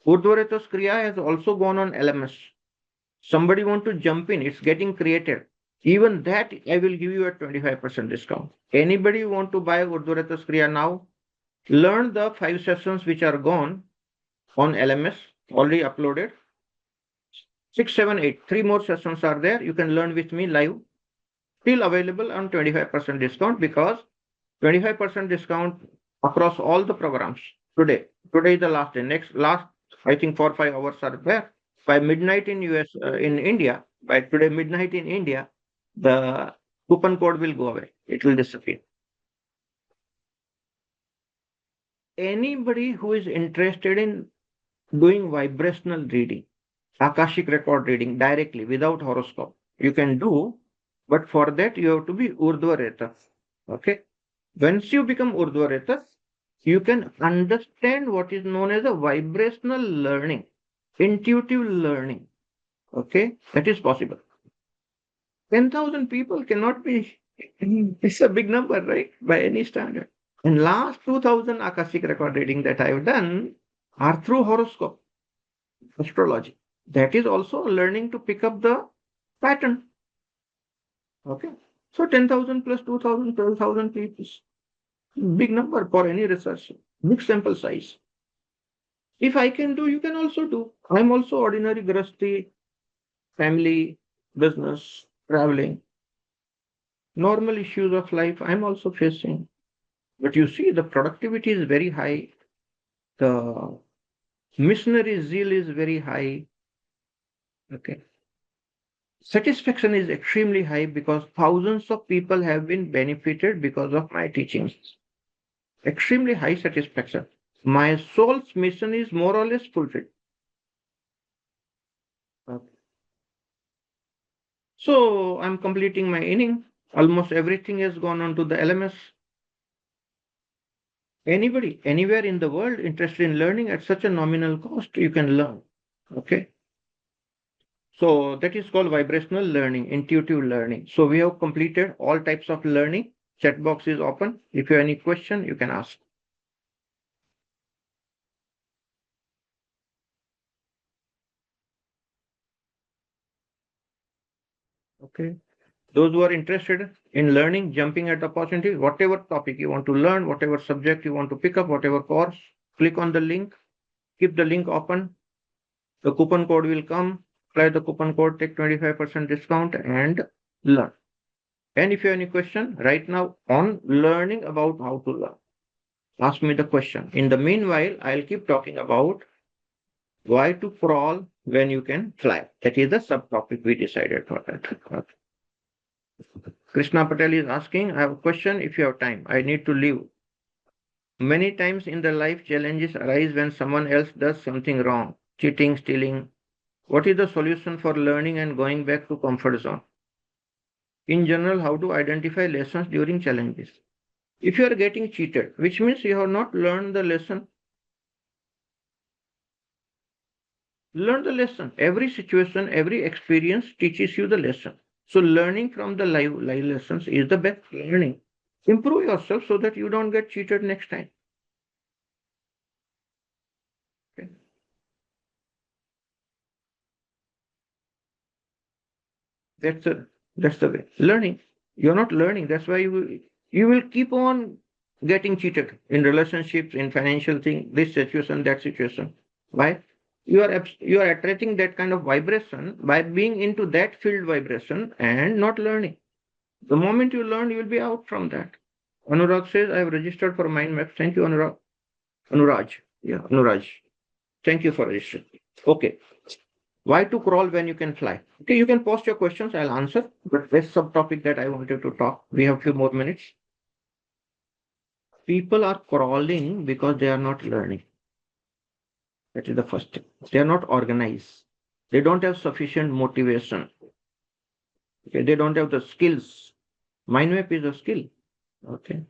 Urdhva Kriya has also gone on LMS. Somebody want to jump in, it's getting created. Even that I will give you a 25% discount. Anybody want to buy Urdhva Kriya now? Learn the 5 sessions which are gone on LMS, already uploaded. 6, 7, 8, 3 more sessions are there. You can learn with me live. Still available on 25% discount because 25% discount across all the programs today. Today is the last day. Last, I think 4 or 5 hours are there. By midnight in US, in India, by today midnight in India, the coupon code will go away. It will disappear. Anybody who is interested in doing vibrational reading, Akashic record reading directly without horoscope. You can do, but for that you have to be Urdhva. Okay. Once you become Urdhva, you can understand what is known as a vibrational learning, intuitive learning. Okay. That is possible. 10,000 people cannot be, it's a big number, right? By any standard. And last 2,000 Akashic record reading that I have done are through horoscope, astrology. That is also learning to pick up the pattern. Okay. So 10,000 plus 2,000, 12,000 people. Big number for any research. Big sample size. If I can do, you can also do. I'm also ordinary grasti, family, business, traveling, normal issues of life I'm also facing. But you see, the productivity is very high. The missionary zeal is very high. Okay. Satisfaction is extremely high because thousands of people have been benefited because of my teachings. Extremely high satisfaction. My soul's mission is more or less fulfilled. Okay. So I'm completing my inning. Almost everything has gone on to the LMS. Anybody, anywhere in the world interested in learning at such a nominal cost, you can learn. Okay. So that is called vibrational learning, intuitive learning. So we have completed all types of learning. Chat box is open. If you have any question, you can ask. Okay. Those who are interested in learning, jumping at opportunity, whatever topic you want to learn, whatever subject you want to pick up, whatever course, click on the link, keep the link open. The coupon code will come. Apply the coupon code, take 25% discount and learn. And if you have any question right now on learning about how to learn, ask me the question. In the meanwhile, I'll keep talking about why to crawl when you can fly. That is the subtopic we decided for that. Krishna Patel is asking, I have a question if you have time. I need to leave. Many times in the life, challenges arise when someone else does something wrong, cheating, stealing. What is the solution for learning and going back to comfort zone? In general, how to identify lessons during challenges? If you are getting cheated, which means you have not learned the lesson, learn the lesson. Every situation, every experience teaches you the lesson. So learning from the live lessons is the best learning. Improve yourself so that you don't get cheated next time. Okay. That's the that's the way. Learning. You're not learning. That's why you will keep on getting cheated in relationships, in financial thing, this situation, that situation. Why? You are attracting that kind of vibration by being into that field vibration and not learning. The moment you learn, you will be out from that. Anurag says, I have registered for mind maps. Thank you, Anurag. Anuraj. Yeah, Anuraj. Thank you for registering. Okay. Why to crawl when you can fly? Okay, you can post your questions. I'll answer. But this subtopic that I wanted to talk, we have a few more minutes. People are crawling because they are not learning. That is the first thing. They are not organized. They don't have sufficient motivation. Okay, they don't have the skills. Mind map is a skill. Okay.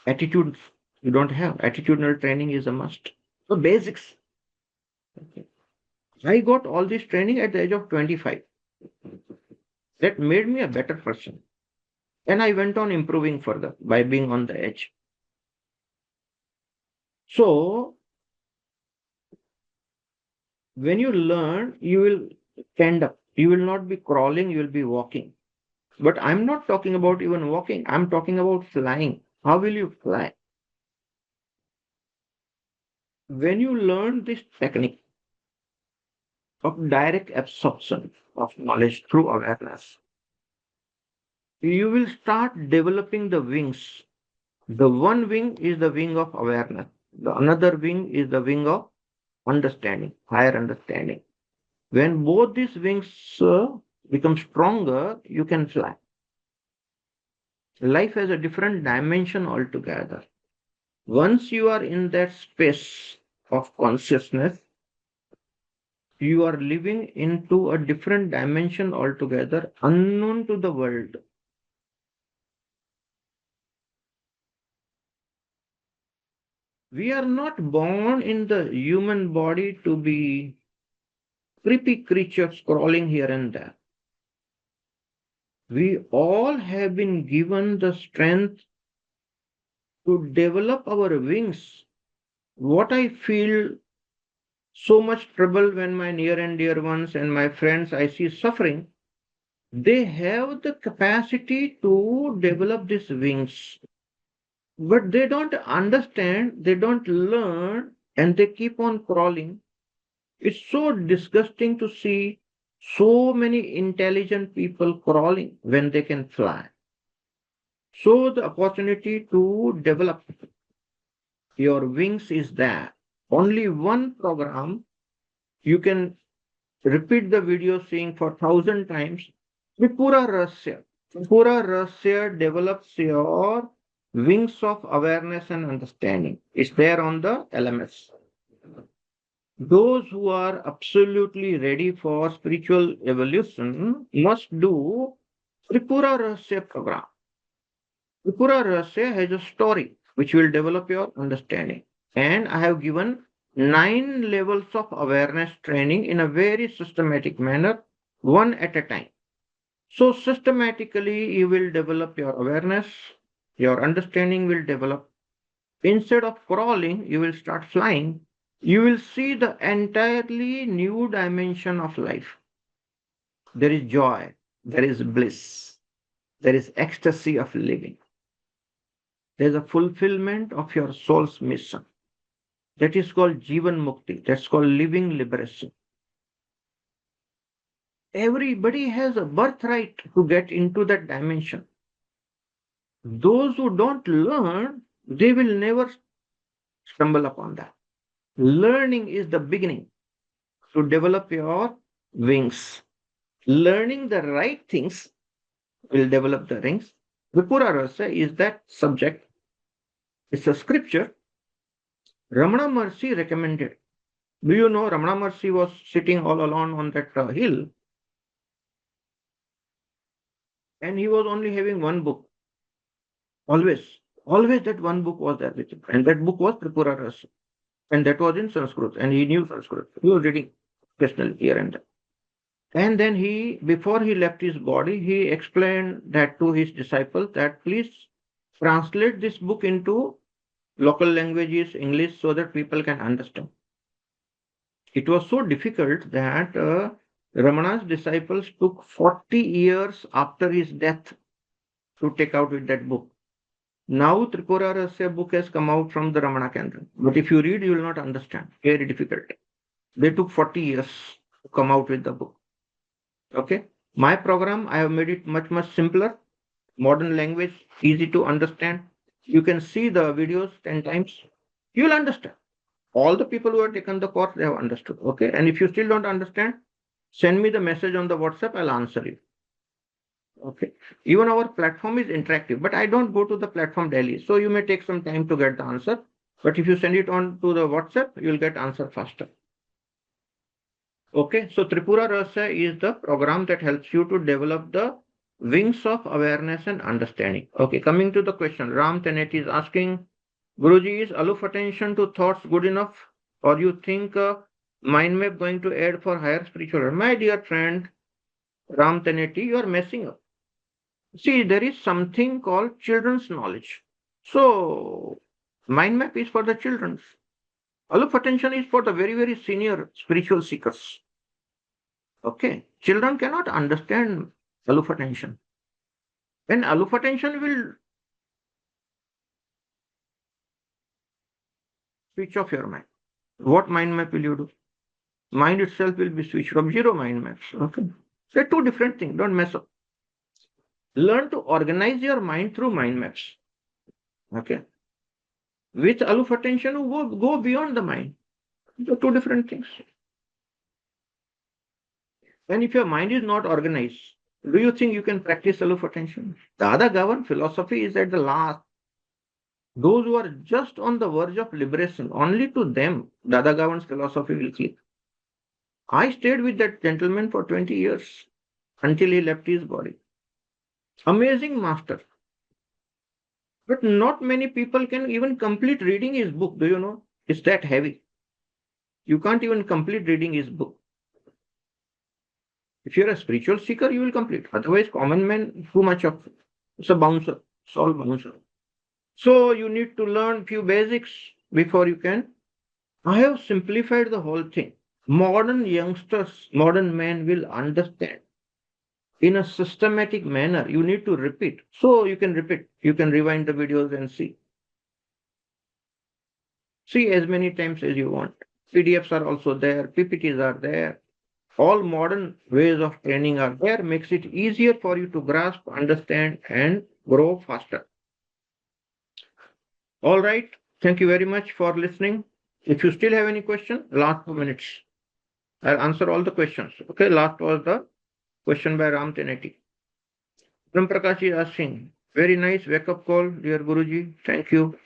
Attitude, you don't have. Attitudinal training is a must. So basics. Okay. I got all this training at the age of 25. That made me a better person. And I went on improving further by being on the edge. So when you learn, you will stand up. You will not be crawling, you will be walking. But I'm not talking about even walking. I'm talking about flying. How will you fly? When you learn this technique of direct absorption of knowledge through awareness, you will start developing the wings. The one wing is the wing of awareness. The another wing is the wing of understanding, higher understanding. When both these wings become stronger, you can fly. Life has a different dimension altogether. Once you are in that space of consciousness, You are living into a different dimension altogether, unknown to the world. We are not born in the human body to be creepy creatures crawling here and there. We all have been given the strength to develop our wings. What I feel so much trouble when my near and dear ones and my friends I see suffering, they have the capacity to develop these wings, but they don't understand, they don't learn, and they keep on crawling. It's so disgusting to see so many intelligent people crawling when they can fly. So the opportunity to develop your wings is there. Only one program you can repeat the video seeing for 1,000 times. Tripura Rahasya. Tripura Rahasya develops your wings of awareness and understanding. It's there on the LMS. Those who are absolutely ready for spiritual evolution must do Tripura Rahasya program. Tripura Rahasya has a story which will develop your understanding. And I have given 9 levels of awareness training in a very systematic manner, one at a time. So, systematically, you will develop your awareness, your understanding will develop. Instead of crawling, you will start flying. You will see the entirely new dimension of life. There is joy, there is bliss, there is ecstasy of living. There is a fulfillment of your soul's mission. That is called Jivan Mukti. That's called living liberation. Everybody has a birthright to get into that dimension. Those who don't learn, they will never stumble upon that. Learning is the beginning to develop your wings. Learning the right things will develop the wings. Vipura Rasa is that subject. It's a scripture. Ramana Maharshi recommended. Do you know Ramana Maharshi was sitting all alone on that hill, and he was only having one book. Always that one book was there with him. And that book was Tripura Rasa. And that was in Sanskrit. And he knew Sanskrit. He was reading occasionally here and there. And then before he left his body, he explained that to his disciples that please translate this book into local languages, English, so that people can understand. It was so difficult that Ramana's disciples took 40 years after his death to take out with that book. Now Tripura Rahasya book has come out from the Ramana Kendra. But if you read, you will not understand. Very difficult. They took 40 years to come out with the book. Okay. My program, I have made it much, much simpler, modern language, easy to understand. You can see the videos 10 times. You will understand. All the people who have taken the course, they have understood. Okay. And if you still don't understand, send me the message on the WhatsApp, I'll answer you. Okay. Even our platform is interactive, but I don't go to the platform daily. So you may take some time to get the answer. But if you send it on to the WhatsApp, you'll get answer faster. Okay. So Tripura Rasa is the program that helps you to develop the wings of awareness and understanding. Okay. Coming to the question, Ram Tenet is asking, Guruji, is aloof attention to thoughts good enough? Or you think mind map going to add for higher spiritual? My dear friend, Ram Teneti, you are messing up. See, there is something called children's knowledge. So, mind map is for the children's. Aloof attention is for the very, very senior spiritual seekers. Okay. Children cannot understand aloof attention. And aloof attention will switch off your mind. What mind map will you do? Mind itself will be switched from zero mind maps. Okay. They're two different things. Don't mess up. Learn to organize your mind through mind maps. Okay. With aloof attention, go beyond the mind. They're two different things. And if your mind is not organized, do you think you can practice aloof attention? Dada Gavan philosophy is at the last. Those who are just on the verge of liberation, only to them, Dada Gavan's philosophy will click. I stayed with that gentleman for 20 years until he left his body. Amazing master. But not many people can even complete reading his book. Do you know? It's that heavy. You can't even complete reading his book. If you're a spiritual seeker, you will complete. Otherwise, common man, too much of it's a bouncer. It's all bouncer. So you need to learn few basics before you can. I have simplified the whole thing. Modern youngsters, modern men will understand in a systematic manner. You need to repeat. So you can repeat. You can rewind the videos and see. See as many times as you want. PDFs are also there. PPTs are there. All modern ways of training are there. Makes it easier for you to grasp, understand, and grow faster. All right. Thank you very much for listening. If you still have any question, last 2 minutes. I'll answer all the questions. Okay. Last was the question by Ram Teneti. Ram Prakash is asking, very nice wake up call, dear Guruji. Thank you.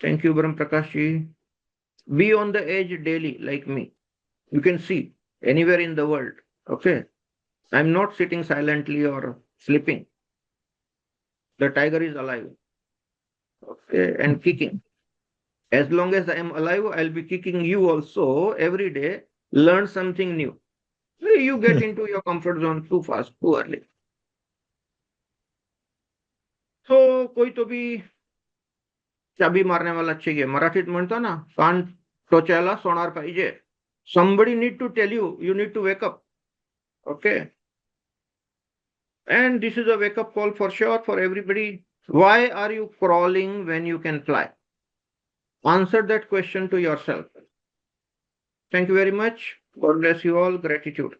Thank you, Brahm Prakash. Be on the edge daily, like me. You can see anywhere in the world. Okay. I'm not sitting silently or sleeping. The tiger is alive. Okay. And kicking. As long as I am alive, I'll be kicking you also every day. Learn something new. You get into your comfort zone too fast, too early. So कोई तो भी चाबी मारने वाला चाहिए मराठीत म्हणतो ना कान टोचायला सोनार पाहिजे somebody need to tell you you need to wake up. Okay. And this is a wake up call for sure for everybody. Why are you crawling when you can fly? Answer that question to yourself. Thank you very much. God bless you all. Gratitude.